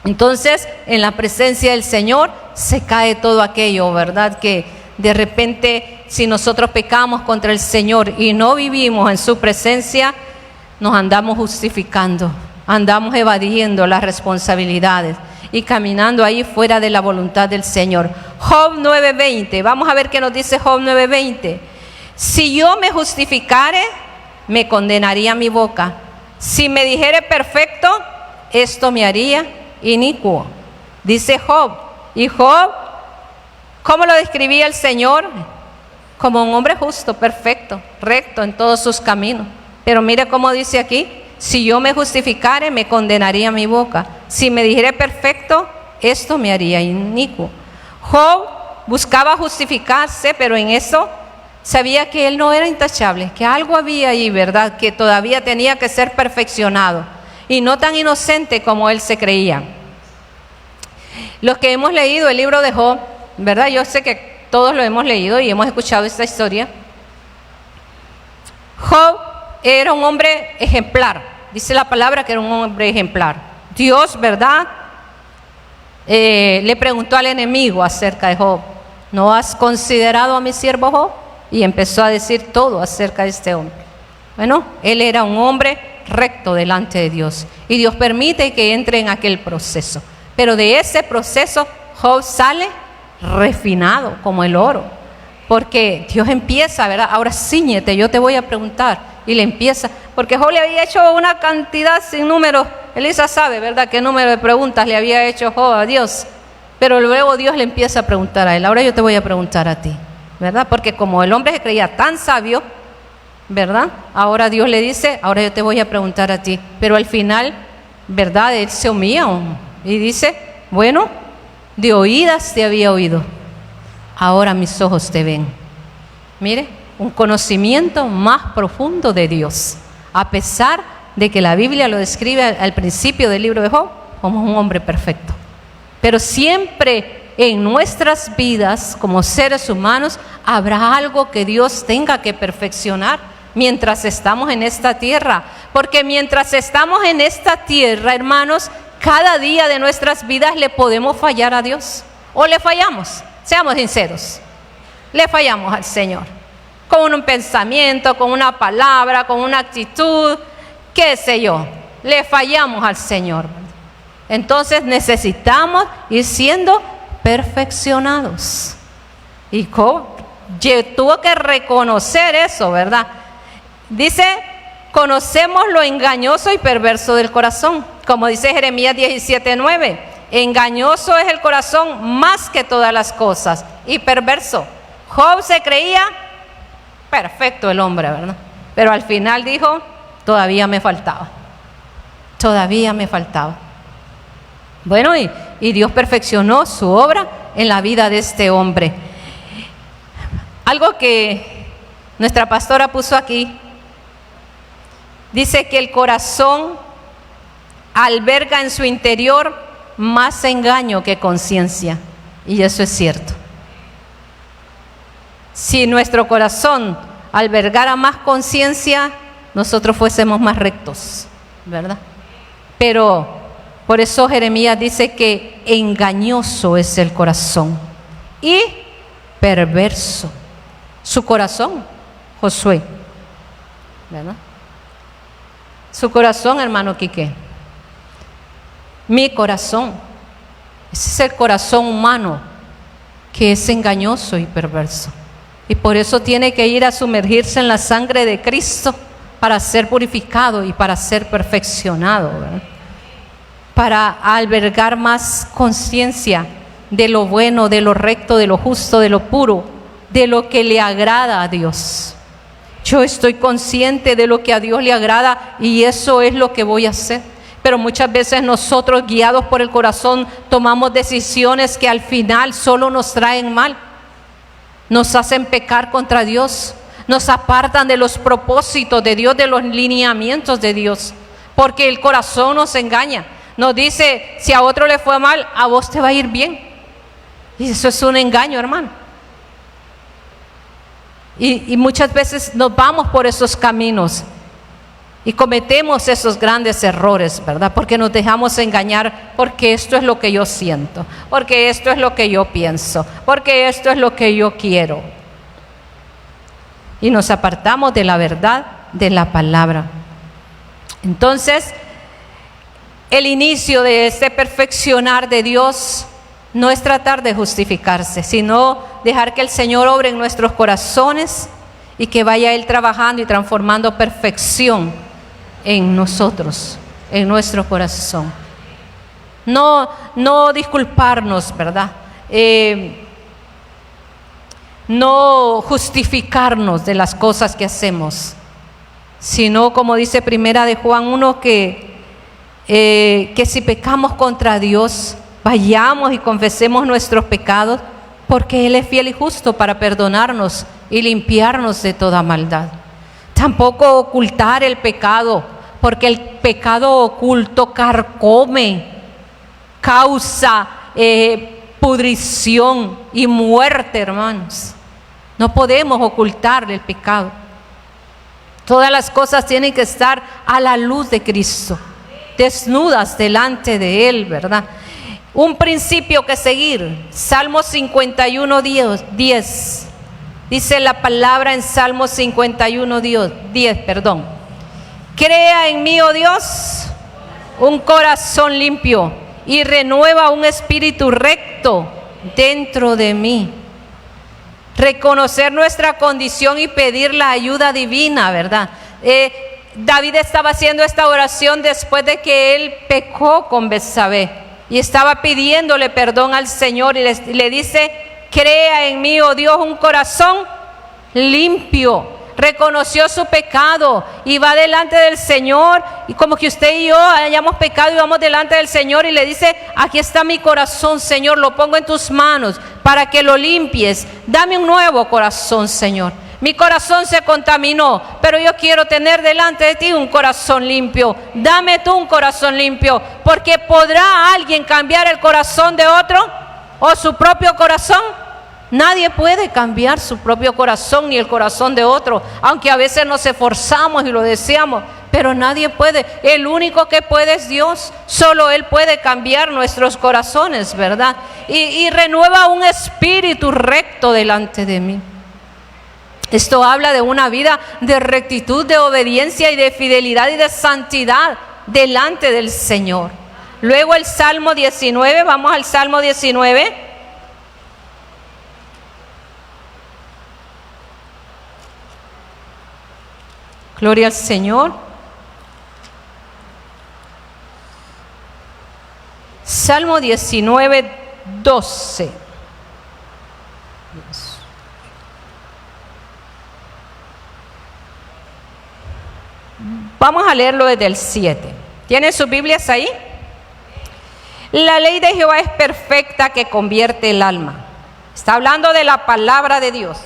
Entonces, en la presencia del Señor se cae todo aquello, ¿verdad? Que de repente, si nosotros pecamos contra el Señor y no vivimos en su presencia, nos andamos justificando, andamos evadiendo las responsabilidades y caminando ahí fuera de la voluntad del Señor. Job 9:20, vamos a ver qué nos dice Job 9:20. Si yo me justificare, me condenaría mi boca. Si me dijere perfecto, esto me haría inicuo. Dice Job, y Job ¿Cómo lo describía el Señor? Como un hombre justo, perfecto, recto en todos sus caminos. Pero mire cómo dice aquí: si yo me justificare, me condenaría mi boca. Si me dijere perfecto, esto me haría inicuo. Job buscaba justificarse, pero en eso sabía que él no era intachable, que algo había ahí, ¿verdad? Que todavía tenía que ser perfeccionado y no tan inocente como él se creía. Los que hemos leído el libro de Job, ¿verdad? Yo sé que todos lo hemos leído y hemos escuchado esta historia. Job era un hombre ejemplar. Dice la palabra que era un hombre ejemplar. Dios, ¿verdad? Le preguntó al enemigo acerca de Job: ¿no has considerado a mi siervo Job? Y empezó a decir todo acerca de este hombre. Bueno, él era un hombre recto delante de Dios. Y Dios permite que entre en aquel proceso. Pero de ese proceso Job sale refinado como el oro. Porque Dios empieza, ¿verdad? Ahora cíñete, yo te voy a preguntar. Y le empieza, porque Job le había hecho una cantidad sin número. Elisa sabe, ¿verdad?, qué número de preguntas le había hecho Job a Dios. Pero luego Dios le empieza a preguntar a él: ahora yo te voy a preguntar a ti, ¿verdad? Porque como el hombre se creía tan sabio, ¿verdad? Ahora Dios le dice: ahora yo te voy a preguntar a ti. Pero al final, ¿verdad?, él se humilla y dice: bueno, de oídas te había oído, ahora mis ojos te ven. Mire, un conocimiento más profundo de Dios, a pesar de que la Biblia lo describe al principio del libro de Job como un hombre perfecto. Pero siempre en nuestras vidas como seres humanos habrá algo que Dios tenga que perfeccionar mientras estamos en esta tierra. Porque mientras estamos en esta tierra, hermanos, cada día de nuestras vidas le podemos fallar a Dios. ¿O le fallamos? Seamos sinceros. Le fallamos al Señor. Con un pensamiento, con una palabra, con una actitud, qué sé yo. Le fallamos al Señor. Entonces necesitamos ir siendo perfeccionados. Y Job tuvo que reconocer eso, ¿verdad? Dice: conocemos lo engañoso y perverso del corazón. Como dice Jeremías 17:9, engañoso es el corazón más que todas las cosas y perverso. Job se creía perfecto el hombre, ¿verdad? Pero al final dijo: todavía me faltaba. Todavía me faltaba. Bueno, y Dios perfeccionó su obra en la vida de este hombre. Algo que nuestra pastora puso aquí, dice que el corazón alberga en su interior más engaño que conciencia. Y eso es cierto. Si nuestro corazón albergara más conciencia, nosotros fuésemos más rectos, ¿verdad? Pero por eso Jeremías dice que engañoso es el corazón y perverso. Su corazón, Josué, ¿verdad? Su corazón, hermano Quique. Mi corazón. Ese es el corazón humano que es engañoso y perverso. Y por eso tiene que ir a sumergirse en la sangre de Cristo para ser purificado y para ser perfeccionado, ¿verdad? Para albergar más conciencia de lo bueno, de lo recto, de lo justo, de lo puro, de lo que le agrada a Dios. Yo estoy consciente de lo que a Dios le agrada y eso es lo que voy a hacer. Pero muchas veces nosotros, guiados por el corazón, tomamos decisiones que al final solo nos traen mal. Nos hacen pecar contra Dios, nos apartan de los propósitos de Dios, de los lineamientos de Dios, porque el corazón nos engaña. Nos dice: si a otro le fue mal, a vos te va a ir bien. Y eso es un engaño, hermano. Y muchas veces nos vamos por esos caminos y cometemos esos grandes errores, ¿verdad? Porque nos dejamos engañar, porque esto es lo que yo siento, porque esto es lo que yo pienso, porque esto es lo que yo quiero. Y nos apartamos de la verdad de la palabra. Entonces, el inicio de este perfeccionar de Dios no es tratar de justificarse, sino dejar que el Señor obre en nuestros corazones y que vaya Él trabajando y transformando perfección en nosotros, en nuestro corazón. No disculparnos, ¿verdad? no justificarnos de las cosas que hacemos, sino como dice Primera de Juan 1, que si pecamos contra Dios, vayamos y confesemos nuestros pecados, porque Él es fiel y justo para perdonarnos y limpiarnos de toda maldad. Tampoco ocultar el pecado, porque el pecado oculto carcome, causa pudrición y muerte, hermanos. No podemos ocultar el pecado. Todas las cosas tienen que estar a la luz de Cristo, desnudas delante de Él, ¿verdad? Un principio que seguir. Salmo 51, 10. Dice la palabra en Salmo 51, 10. Crea en mí, oh Dios, un corazón limpio y renueva un espíritu recto dentro de mí. Reconocer nuestra condición y pedir la ayuda divina, ¿verdad? David estaba haciendo esta oración después de que él pecó con Betsabé y estaba pidiéndole perdón al Señor y le dice: crea en mí, oh Dios, un corazón limpio. Reconoció su pecado y va delante del Señor, y como que usted y yo hayamos pecado y vamos delante del Señor y le dice: aquí está mi corazón, Señor, lo pongo en tus manos para que lo limpies. Dame un nuevo corazón, Señor. Mi corazón se contaminó, pero yo quiero tener delante de ti un corazón limpio. Dame tú un corazón limpio, porque ¿podrá alguien cambiar el corazón de otro o su propio corazón? Nadie puede cambiar su propio corazón ni el corazón de otro, aunque a veces nos esforzamos y lo deseamos, pero nadie puede. El único que puede es Dios. Solo Él puede cambiar nuestros corazones, ¿verdad? Y renueva un espíritu recto delante de mí. Esto habla de una vida de rectitud, de obediencia y de fidelidad y de santidad delante del Señor. Luego el Salmo 19, vamos al Salmo 19. Gloria al Señor. Salmo 19, 12. Vamos a leerlo desde el 7. ¿Tienen sus Biblias ahí? La ley de Jehová es perfecta, que convierte el alma. Está hablando de la palabra de Dios.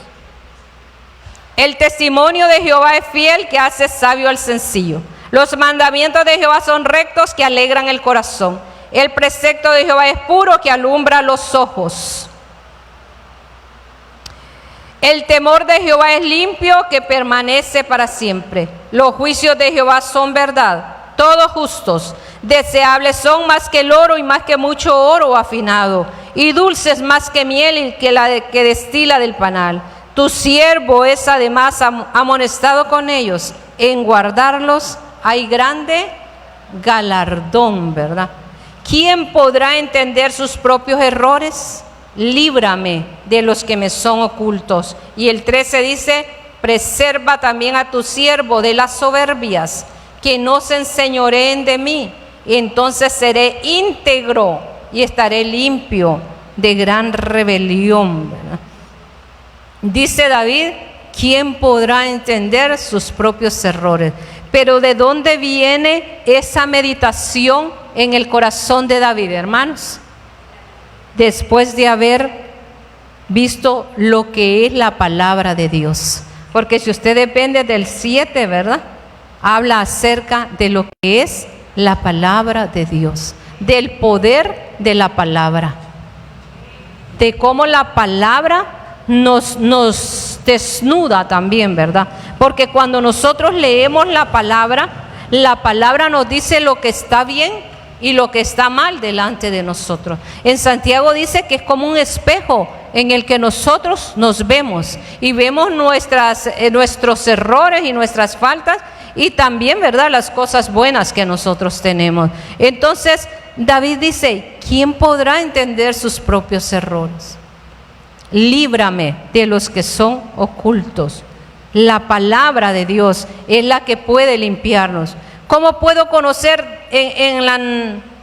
El testimonio de Jehová es fiel, que hace sabio al sencillo. Los mandamientos de Jehová son rectos, que alegran el corazón. El precepto de Jehová es puro, que alumbra los ojos. El temor de Jehová es limpio, que permanece para siempre. Los juicios de Jehová son verdad, todos justos. Deseables son más que el oro y más que mucho oro afinado, y dulces más que miel que destila del panal. Tu siervo es además amonestado con ellos. En guardarlos hay grande galardón, ¿verdad? ¿Quién podrá entender sus propios errores? Líbrame de los que me son ocultos. Y el 13 dice: preserva también a tu siervo de las soberbias, que no se enseñoreen de mí. Entonces seré íntegro y estaré limpio de gran rebelión, ¿verdad? Dice David: ¿quién podrá entender sus propios errores? Pero ¿de dónde viene esa meditación en el corazón de David, hermanos? Después de haber visto lo que es la palabra de Dios. Porque si usted depende del 7, ¿verdad? Habla acerca de lo que es la palabra de Dios, del poder de la palabra, de cómo la palabra nos desnuda también, ¿verdad? Porque cuando nosotros leemos la palabra nos dice lo que está bien y lo que está mal delante de nosotros. En Santiago dice que es como un espejo en el que nosotros nos vemos y vemos nuestros errores y nuestras faltas, y también, ¿verdad?, las cosas buenas que nosotros tenemos. Entonces David dice: ¿quién podrá entender sus propios errores? Líbrame de los que son ocultos. La palabra de Dios es la que puede limpiarnos. ¿Cómo puedo conocer? En la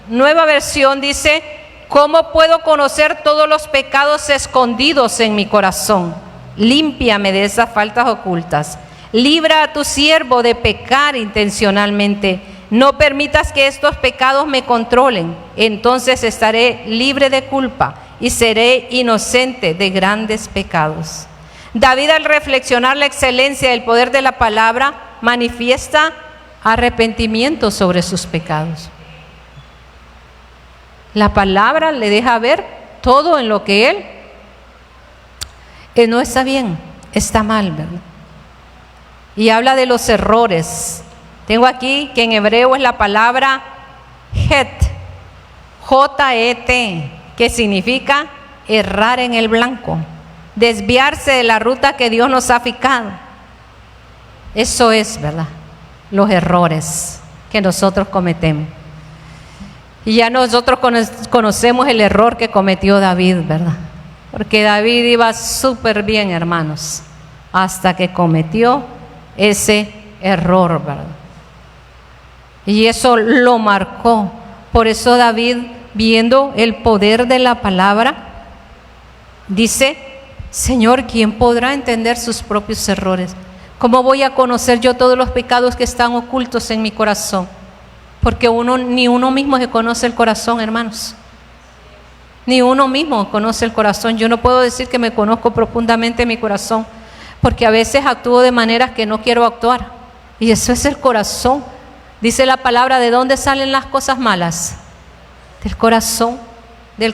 nueva versión dice: ¿cómo puedo conocer todos los pecados escondidos en mi corazón? límpiame de esas faltas ocultas. Libra a tu siervo de pecar intencionalmente. No permitas que estos pecados me controlen. Entonces estaré libre de culpa y seré inocente de grandes pecados. David, al reflexionar la excelencia del poder de la palabra, manifiesta arrepentimiento sobre sus pecados. La palabra le deja ver todo en lo que él no está bien, está mal, ¿verdad? Y habla de los errores. Tengo aquí que en hebreo es la palabra het, J-E-T, que significa errar en el blanco, desviarse de la ruta que Dios nos ha fijado. Eso es, ¿verdad? Los errores que nosotros cometemos. Y ya nosotros conocemos el error que cometió David, ¿verdad? Porque David iba súper bien, hermanos, hasta que cometió ese error, ¿verdad? Y eso lo marcó. Por eso David, viendo el poder de la palabra, dice: Señor, ¿quién podrá entender sus propios errores? ¿Cómo voy a conocer yo todos los pecados que están ocultos en mi corazón? Porque ni uno mismo se conoce el corazón, hermanos. Ni uno mismo conoce el corazón. Yo no puedo decir que me conozco profundamente mi corazón, porque a veces actúo de maneras que no quiero actuar. Y eso es el corazón. Dice la palabra, ¿de dónde salen las cosas malas? Del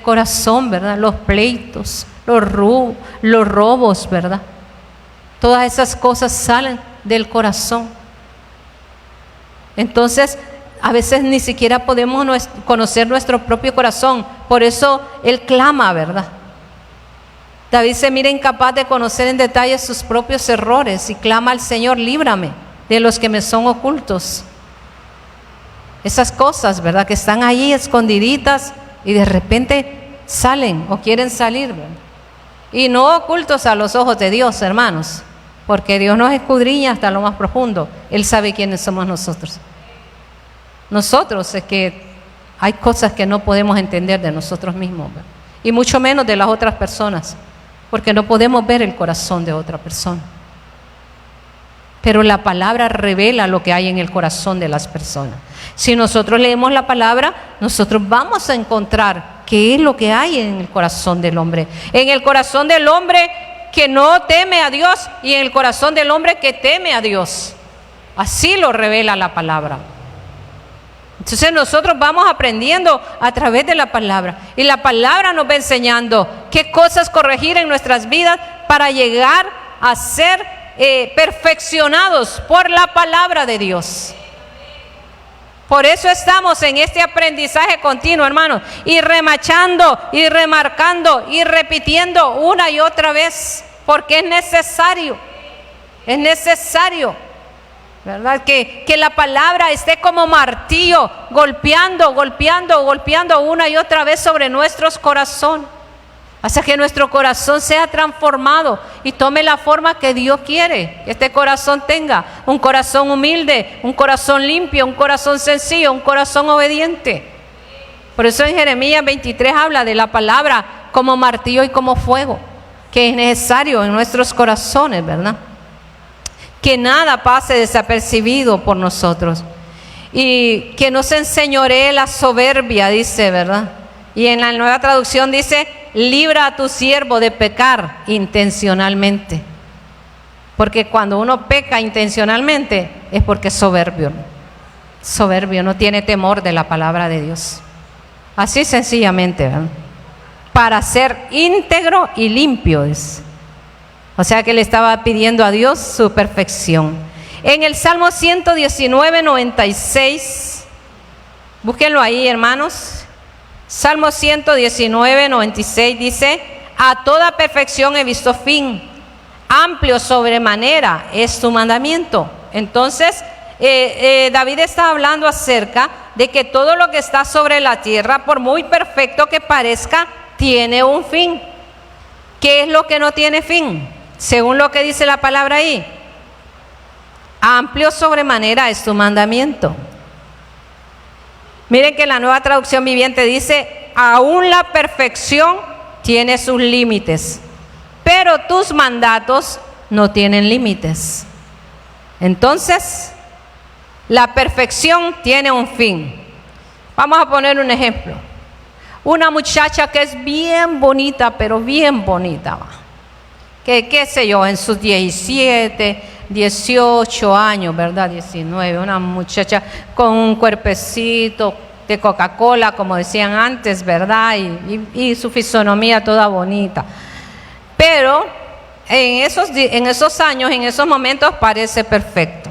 corazón, ¿verdad? Los pleitos, los robos, ¿verdad? Todas esas cosas salen del corazón. Entonces, a veces ni siquiera podemos conocer nuestro propio corazón. Por eso él clama, ¿verdad? David se mira incapaz de conocer en detalle sus propios errores y clama al Señor: líbrame de los que me son ocultos. Esas cosas, ¿verdad?, que están ahí escondiditas y de repente salen o quieren salir, ¿verdad? Y no ocultos a los ojos de Dios, hermanos, porque Dios nos escudriña hasta lo más profundo. Él sabe quiénes somos nosotros. Nosotros es que hay cosas que no podemos entender de nosotros mismos, ¿verdad? Y mucho menos de las otras personas, porque no podemos ver el corazón de otra persona. Pero la palabra revela lo que hay en el corazón de las personas. Si nosotros leemos la palabra, nosotros vamos a encontrar qué es lo que hay en el corazón del hombre. En el corazón del hombre que no teme a Dios y en el corazón del hombre que teme a Dios. Así lo revela la palabra. Entonces nosotros vamos aprendiendo a través de la palabra. Y la palabra nos va enseñando qué cosas corregir en nuestras vidas para llegar a ser perfeccionados por la palabra de Dios. Por eso estamos en este aprendizaje continuo, hermanos, y remachando y remarcando y repitiendo una y otra vez, porque es necesario, ¿verdad? Que la palabra esté como martillo, golpeando una y otra vez sobre nuestros corazones, hasta que nuestro corazón sea transformado y tome la forma que Dios quiere que este corazón tenga. Un corazón humilde, un corazón limpio, un corazón sencillo, un corazón obediente. Por eso en Jeremías 23 habla de la palabra como martillo y como fuego, que es necesario en nuestros corazones, ¿verdad? Que nada pase desapercibido por nosotros. Y que no se enseñoree la soberbia, dice, ¿verdad? Y en la Nueva Traducción dice: libra a tu siervo de pecar intencionalmente. Porque cuando uno peca intencionalmente es porque es soberbio, no tiene temor de la palabra de Dios. Así sencillamente, ¿verdad? Para ser íntegro y limpio es. O sea que le estaba pidiendo a Dios su perfección. En el Salmo 119, 96, búsquenlo ahí, hermanos. Salmo 119, 96 dice: a toda perfección he visto fin, amplio sobremanera es tu mandamiento. Entonces, David está hablando acerca de que todo lo que está sobre la tierra, por muy perfecto que parezca, tiene un fin. ¿Qué es lo que no tiene fin? Según lo que dice la palabra ahí: amplio sobremanera es tu mandamiento. Miren que la Nueva Traducción Viviente dice: aún la perfección tiene sus límites, pero tus mandatos no tienen límites. Entonces, la perfección tiene un fin. Vamos a poner un ejemplo. Una muchacha que es bien bonita, pero bien bonita, ¿va? Que qué sé yo, en sus 17, 18 años, ¿verdad? 19, una muchacha con un cuerpecito de Coca-Cola, como decían antes, ¿verdad? Y su fisonomía toda bonita. Pero en esos años, en esos momentos parece perfecto.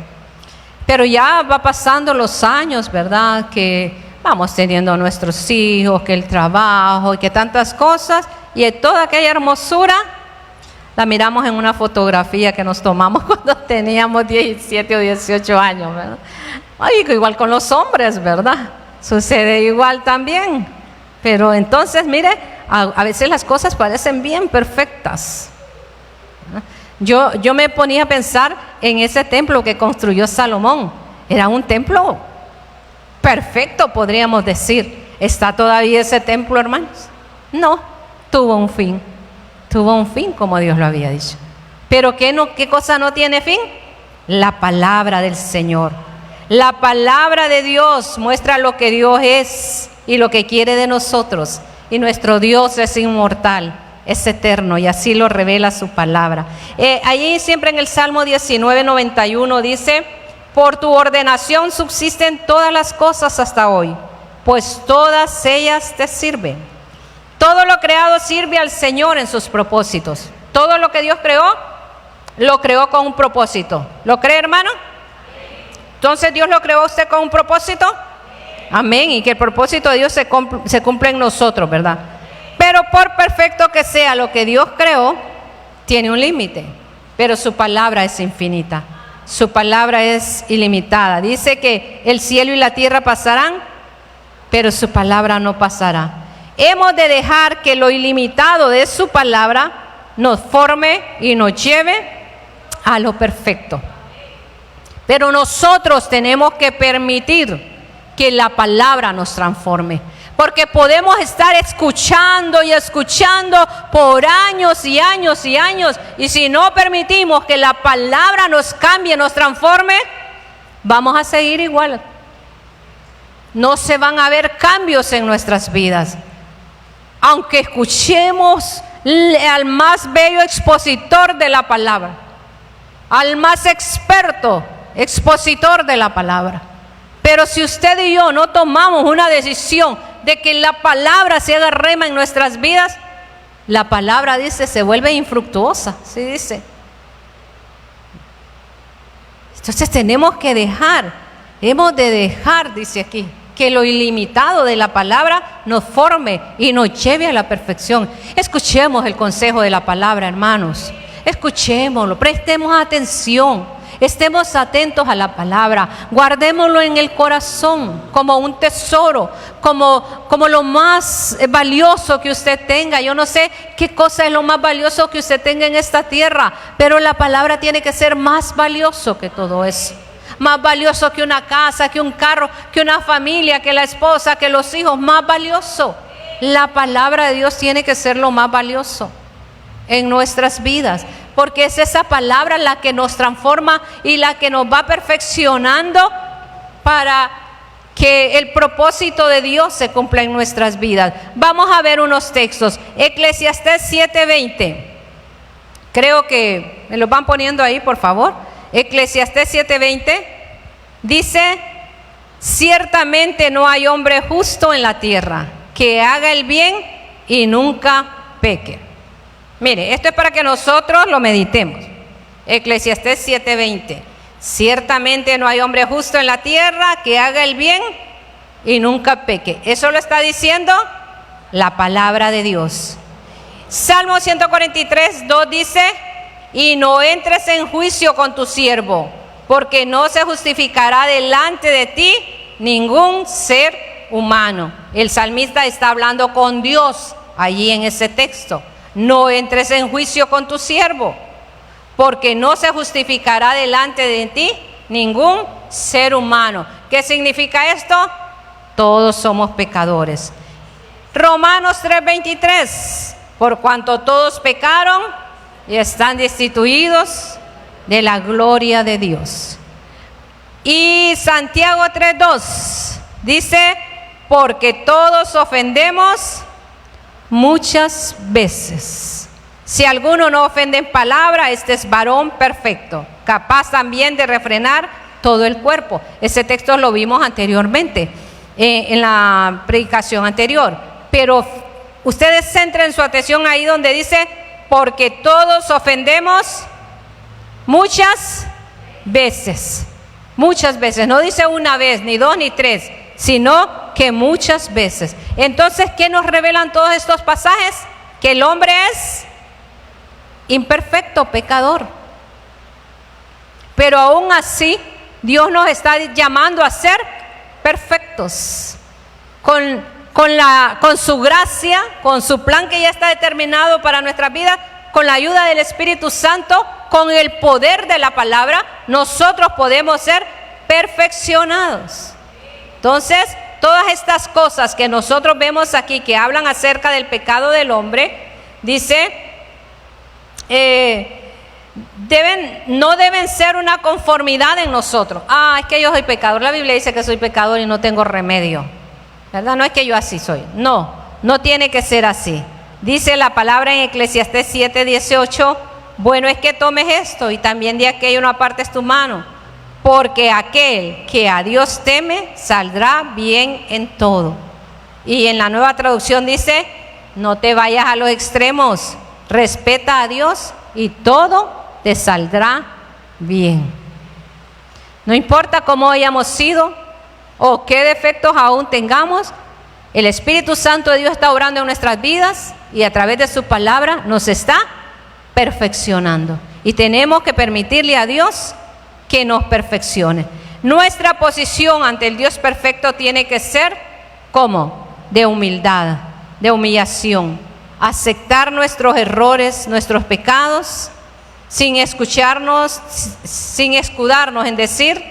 Pero ya va pasando los años, ¿verdad? Que vamos teniendo nuestros hijos, que el trabajo y que tantas cosas, y toda aquella hermosura la miramos en una fotografía que nos tomamos cuando teníamos 17 o 18 años, ¿verdad? Ay, igual con los hombres, ¿verdad? Sucede igual también. Pero entonces, mire, a veces las cosas parecen bien perfectas. Yo me ponía a pensar en ese templo que construyó Salomón. Era un templo perfecto, podríamos decir. ¿Está todavía ese templo, hermanos? No, tuvo un fin. Tuvo un fin, como Dios lo había dicho. ¿Pero qué cosa no tiene fin? La palabra del Señor. La palabra de Dios muestra lo que Dios es y lo que quiere de nosotros. Y nuestro Dios es inmortal, es eterno, y así lo revela su palabra. Allí siempre en el Salmo 19:91 dice: por tu ordenación subsisten todas las cosas hasta hoy, pues todas ellas te sirven. Todo lo creado sirve al Señor en sus propósitos. Todo lo que Dios creó, lo creó con un propósito. ¿Lo cree, hermano? Entonces Dios lo creó a usted con un propósito. Amén. Y que el propósito de Dios se cumple en nosotros, ¿verdad? Pero por perfecto que sea lo que Dios creó, tiene un límite. Pero su palabra es infinita. Su palabra es ilimitada. Dice que el cielo y la tierra pasarán, pero su palabra no pasará. Hemos de dejar que lo ilimitado de su palabra nos forme y nos lleve a lo perfecto. Pero nosotros tenemos que permitir que la palabra nos transforme. Porque podemos estar escuchando y escuchando por años y años y años. Y si no permitimos que la palabra nos cambie, nos transforme, vamos a seguir igual. No se van a ver cambios en nuestras vidas. Aunque escuchemos al más bello expositor de la palabra, al más experto expositor de la palabra. Pero si usted y yo no tomamos una decisión de que la palabra se haga rema en nuestras vidas, la palabra, dice, se vuelve infructuosa, ¿sí dice? Entonces hemos de dejar, dice aquí, que lo ilimitado de la palabra nos forme y nos lleve a la perfección. Escuchemos el consejo de la palabra, hermanos. Escuchémoslo, prestemos atención, estemos atentos a la palabra, guardémoslo en el corazón como un tesoro, como lo más valioso que usted tenga. Yo no sé qué cosa es lo más valioso que usted tenga en esta tierra, pero la palabra tiene que ser más valioso que todo eso. Más valioso que una casa, que un carro, que una familia, que la esposa, que los hijos, más valioso. La palabra de Dios tiene que ser lo más valioso en nuestras vidas, porque es esa palabra la que nos transforma y la que nos va perfeccionando para que el propósito de Dios se cumpla en nuestras vidas. Vamos a ver unos textos. Eclesiastés 7:20. Creo que me lo van poniendo ahí, por favor. Eclesiastés 7:20 dice: ciertamente no hay hombre justo en la tierra que haga el bien y nunca peque. Mire, esto es para que nosotros lo meditemos. Eclesiastés 7:20. Ciertamente no hay hombre justo en la tierra que haga el bien y nunca peque. Eso lo está diciendo la palabra de Dios. Salmo 143:2 dice: y no entres en juicio con tu siervo, porque no se justificará delante de ti ningún ser humano. El salmista está hablando con Dios allí en ese texto. No entres en juicio con tu siervo, porque no se justificará delante de ti ningún ser humano. ¿Qué significa esto? Todos somos pecadores. Romanos 3:23. Por cuanto todos pecaron y están destituidos de la gloria de Dios. Y Santiago 3:2 dice, porque todos ofendemos muchas veces. Si alguno no ofende en palabra, este es varón perfecto, capaz también de refrenar todo el cuerpo. Ese texto lo vimos anteriormente, en la predicación anterior. Pero ustedes centren su atención ahí donde dice, porque todos ofendemos muchas veces. Muchas veces. No dice una vez, ni dos, ni tres, sino que muchas veces. Entonces, ¿qué nos revelan todos estos pasajes? Que el hombre es imperfecto, pecador. Pero aún así, Dios nos está llamando a ser perfectos. Con su gracia, con su plan que ya está determinado para nuestra vida, con la ayuda del Espíritu Santo, con el poder de la palabra, nosotros podemos ser perfeccionados. Entonces, todas estas cosas que nosotros vemos aquí, que hablan acerca del pecado del hombre, dice, no deben ser una conformidad en nosotros. Es que yo soy pecador. La Biblia dice que soy pecador y no tengo remedio, ¿verdad? No es que yo así soy. No tiene que ser así. Dice la palabra en Eclesiastés 7:18, bueno es que tomes esto y también de aquello no apartes tu mano, porque aquel que a Dios teme saldrá bien en todo. Y en la Nueva Traducción dice, no te vayas a los extremos, respeta a Dios y todo te saldrá bien. No importa cómo hayamos sido o qué defectos aún tengamos, el Espíritu Santo de Dios está obrando en nuestras vidas y a través de su palabra nos está perfeccionando. Y tenemos que permitirle a Dios que nos perfeccione. Nuestra posición ante el Dios perfecto tiene que ser ¿cómo? De humildad, de humillación. Aceptar nuestros errores, nuestros pecados, sin escudarnos en decir,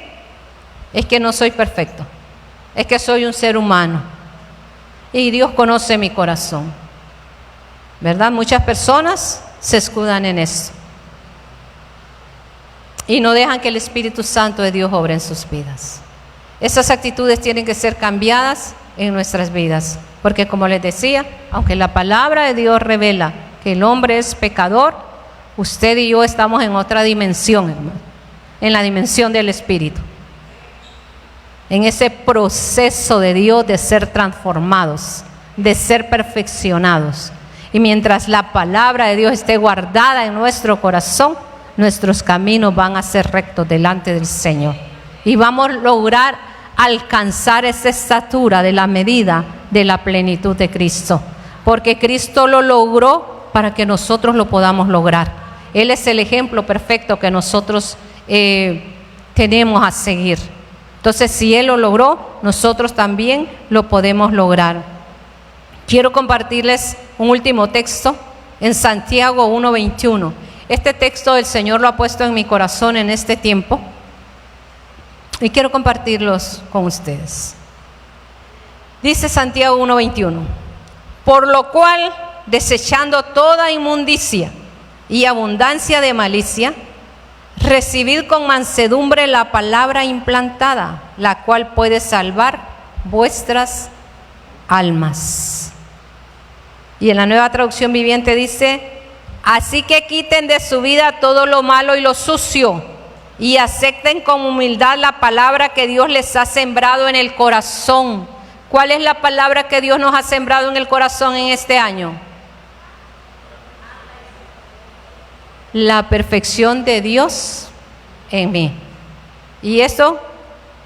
es que no soy perfecto, es que soy un ser humano. Y Dios conoce mi corazón, ¿verdad? Muchas personas se escudan en eso y no dejan que el Espíritu Santo de Dios obre en sus vidas. Esas actitudes tienen que ser cambiadas en nuestras vidas, porque como les decía, aunque la palabra de Dios revela que el hombre es pecador, usted y yo estamos en otra dimensión, hermano, en la dimensión del Espíritu, en ese proceso de Dios de ser transformados, de ser perfeccionados. Y mientras la palabra de Dios esté guardada en nuestro corazón, nuestros caminos van a ser rectos delante del Señor. Y vamos a lograr alcanzar esa estatura de la medida de la plenitud de Cristo. Porque Cristo lo logró para que nosotros lo podamos lograr. Él es el ejemplo perfecto que nosotros tenemos a seguir. Entonces, si Él lo logró, nosotros también lo podemos lograr. Quiero compartirles un último texto en Santiago 1:21. Este texto el Señor lo ha puesto en mi corazón en este tiempo y quiero compartirlos con ustedes. Dice Santiago 1:21, por lo cual, desechando toda inmundicia y abundancia de malicia, recibid con mansedumbre la palabra implantada, la cual puede salvar vuestras almas. Y en la Nueva Traducción Viviente dice, así que quiten de su vida todo lo malo y lo sucio y acepten con humildad la palabra que Dios les ha sembrado en el corazón. ¿Cuál es la palabra que Dios nos ha sembrado en el corazón en este año? La perfección de Dios en mí. Y eso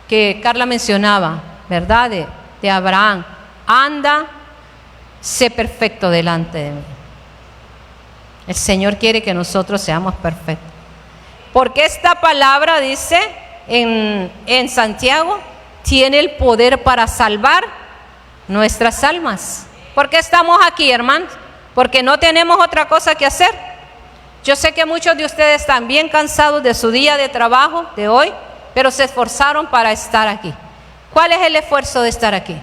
que Carla mencionaba, ¿verdad? De Abraham, anda, sé perfecto delante de mí. El Señor quiere que nosotros seamos perfectos. Porque esta palabra dice en Santiago, tiene el poder para salvar nuestras almas. ¿Por qué estamos aquí, hermanos? Porque no tenemos otra cosa que hacer. Yo sé que muchos de ustedes están bien cansados de su día de trabajo, de hoy, pero se esforzaron para estar aquí. ¿Cuál es el esfuerzo de estar aquí?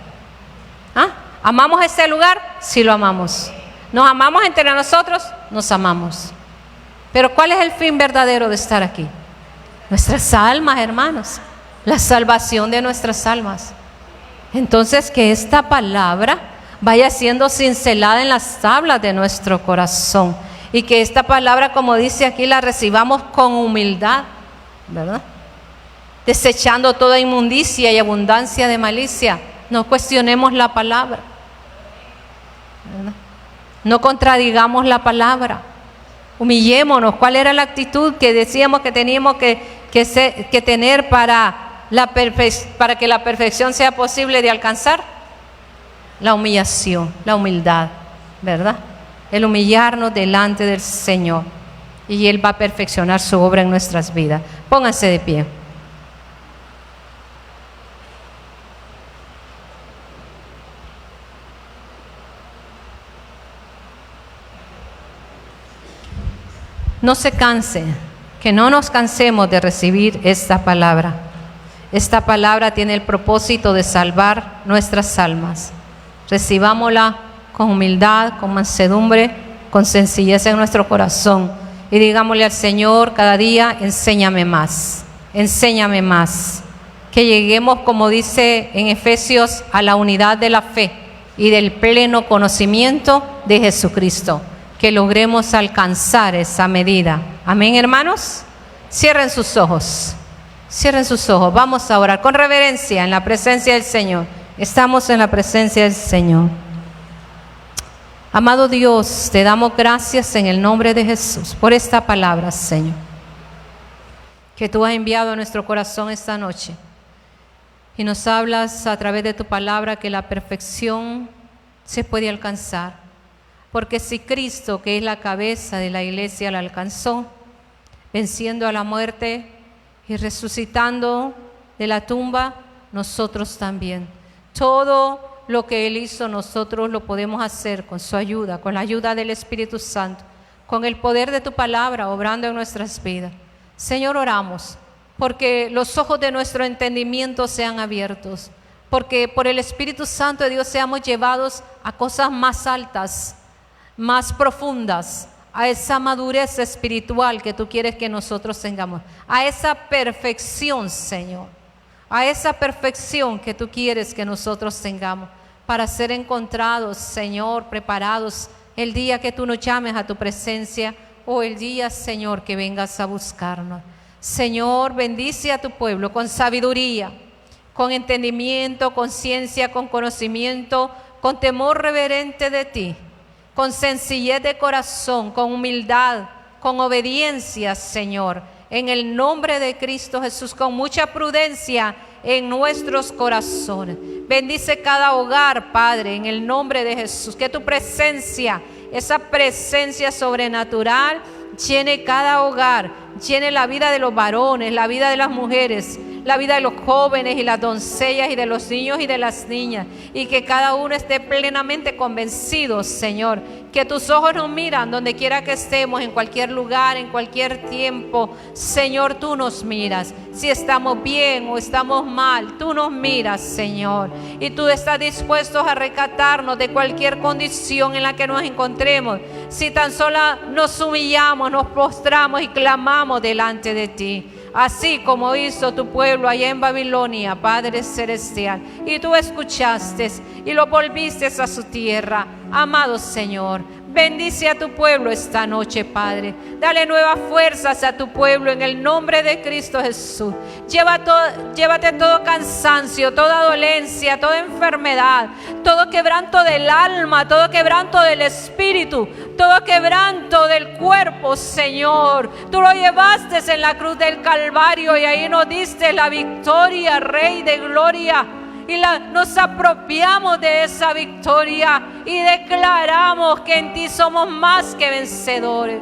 ¿Amamos este lugar? Sí lo amamos. ¿Nos amamos entre nosotros? Nos amamos. Pero ¿cuál es el fin verdadero de estar aquí? Nuestras almas, hermanos. La salvación de nuestras almas. Entonces, que esta palabra vaya siendo cincelada en las tablas de nuestro corazón. Y que esta palabra, como dice aquí, la recibamos con humildad, ¿verdad? Desechando toda inmundicia y abundancia de malicia. No cuestionemos la palabra, ¿verdad? No contradigamos la palabra. Humillémonos. ¿Cuál era la actitud que decíamos que teníamos que tener para que la perfección sea posible de alcanzar? La humillación, la humildad, ¿verdad? El humillarnos delante del Señor. Y Él va a perfeccionar su obra en nuestras vidas. Pónganse de pie. No se canse, que no nos cansemos de recibir esta palabra. Esta palabra tiene el propósito de salvar nuestras almas. Recibámosla con humildad, con mansedumbre, con sencillez en nuestro corazón. Y digámosle al Señor cada día, enséñame más, enséñame más. Que lleguemos, como dice en Efesios, a la unidad de la fe y del pleno conocimiento de Jesucristo. Que logremos alcanzar esa medida. Amén, hermanos. Cierren sus ojos. Cierren sus ojos. Vamos a orar con reverencia en la presencia del Señor. Estamos en la presencia del Señor. Amado Dios, te damos gracias en el nombre de Jesús por esta palabra, Señor, que tú has enviado a nuestro corazón esta noche. Y nos hablas a través de tu palabra que la perfección se puede alcanzar. Porque si Cristo, que es la cabeza de la iglesia, la alcanzó, venciendo a la muerte y resucitando de la tumba, nosotros también. Todo lo que Él hizo, nosotros lo podemos hacer con su ayuda, con la ayuda del Espíritu Santo, con el poder de tu palabra, obrando en nuestras vidas. Señor, oramos porque los ojos de nuestro entendimiento sean abiertos, porque por el Espíritu Santo de Dios seamos llevados a cosas más altas, más profundas, a esa madurez espiritual que tú quieres que nosotros tengamos, a esa perfección, Señor, a esa perfección que tú quieres que nosotros tengamos, para ser encontrados, Señor, preparados el día que tú nos llames a tu presencia, o el día, Señor, que vengas a buscarnos. Señor, bendice a tu pueblo con sabiduría, con entendimiento, con ciencia, con conocimiento, con temor reverente de ti, con sencillez de corazón, con humildad, con obediencia, Señor, en el nombre de Cristo Jesús, con mucha prudencia en nuestros corazones. Bendice cada hogar, Padre, en el nombre de Jesús, que tu presencia, esa presencia sobrenatural, llene cada hogar, llene la vida de los varones, la vida de las mujeres, la vida de los jóvenes y las doncellas y de los niños y de las niñas, y que cada uno esté plenamente convencido, Señor, que tus ojos nos miran donde quiera que estemos, en cualquier lugar, en cualquier tiempo. Señor, tú nos miras, si estamos bien o estamos mal, tú nos miras, Señor, y tú estás dispuesto a rescatarnos de cualquier condición en la que nos encontremos, si tan solo nos humillamos, nos postramos y clamamos delante de ti. Así como hizo tu pueblo allá en Babilonia, Padre Celestial, y tú escuchaste y lo volviste a su tierra. Amado Señor, bendice a tu pueblo esta noche, Padre. Dale nuevas fuerzas a tu pueblo en el nombre de Cristo Jesús. Llévate todo cansancio, toda dolencia, toda enfermedad, todo quebranto del alma, todo quebranto del espíritu, todo quebranto del cuerpo, Señor. Tú lo llevaste en la cruz del Calvario y ahí nos diste la victoria, Rey de gloria. Y nos apropiamos de esa victoria y declaramos que en ti somos más que vencedores.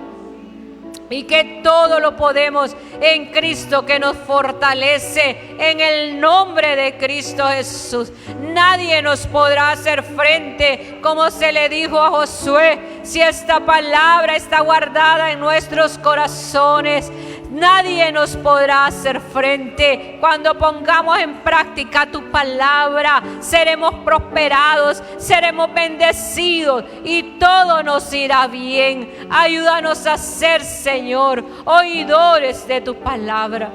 Y que todo lo podemos en Cristo que nos fortalece, en el nombre de Cristo Jesús. Nadie nos podrá hacer frente, como se le dijo a Josué, si esta palabra está guardada en nuestros corazones. Nadie nos podrá hacer frente. Cuando pongamos en práctica tu palabra, seremos prosperados, seremos bendecidos y todo nos irá bien. Ayúdanos a ser, Señor, oidores de tu palabra,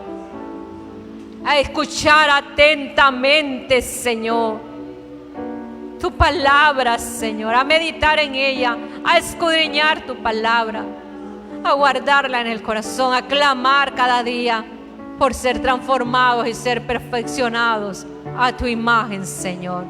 a escuchar atentamente, Señor, tu palabra, Señor, a meditar en ella, a escudriñar tu palabra, a guardarla en el corazón, a clamar cada día por ser transformados y ser perfeccionados a tu imagen, Señor.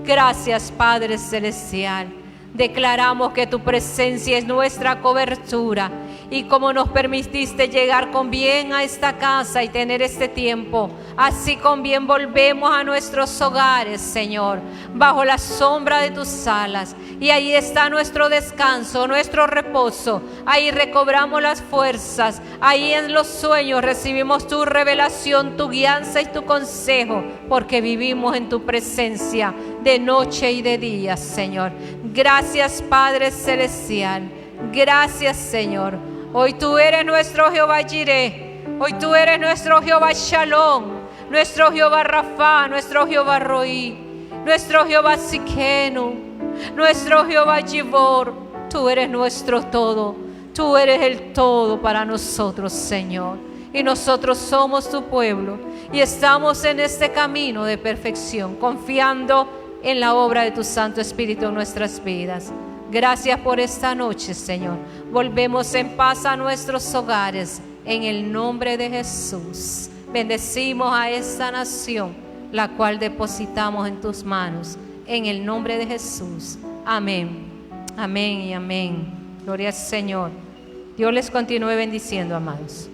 Gracias, Padre Celestial. Declaramos que tu presencia es nuestra cobertura, y como nos permitiste llegar con bien a esta casa y tener este tiempo, así con bien volvemos a nuestros hogares, Señor, bajo la sombra de tus alas. Y ahí está nuestro descanso, nuestro reposo. Ahí recobramos las fuerzas. Ahí en los sueños recibimos tu revelación, tu guianza y tu consejo, porque vivimos en tu presencia de noche y de día, Señor. Gracias, Padre Celestial. Gracias, Señor. Hoy tú eres nuestro Jehová Jireh. Hoy tú eres nuestro Jehová Shalom, nuestro Jehová Rafa, nuestro Jehová Roí, nuestro Jehová Sikenu, nuestro Jehová Gibor. Tú eres nuestro todo. Tú eres el todo para nosotros, Señor. Y nosotros somos tu pueblo y estamos en este camino de perfección, confiando en la obra de tu Santo Espíritu en nuestras vidas. Gracias por esta noche, Señor. Volvemos en paz a nuestros hogares en el nombre de Jesús. Bendecimos a esta nación, la cual depositamos en tus manos, en el nombre de Jesús. Amén. Amén y amén. Gloria al Señor. Dios les continúe bendiciendo, amados.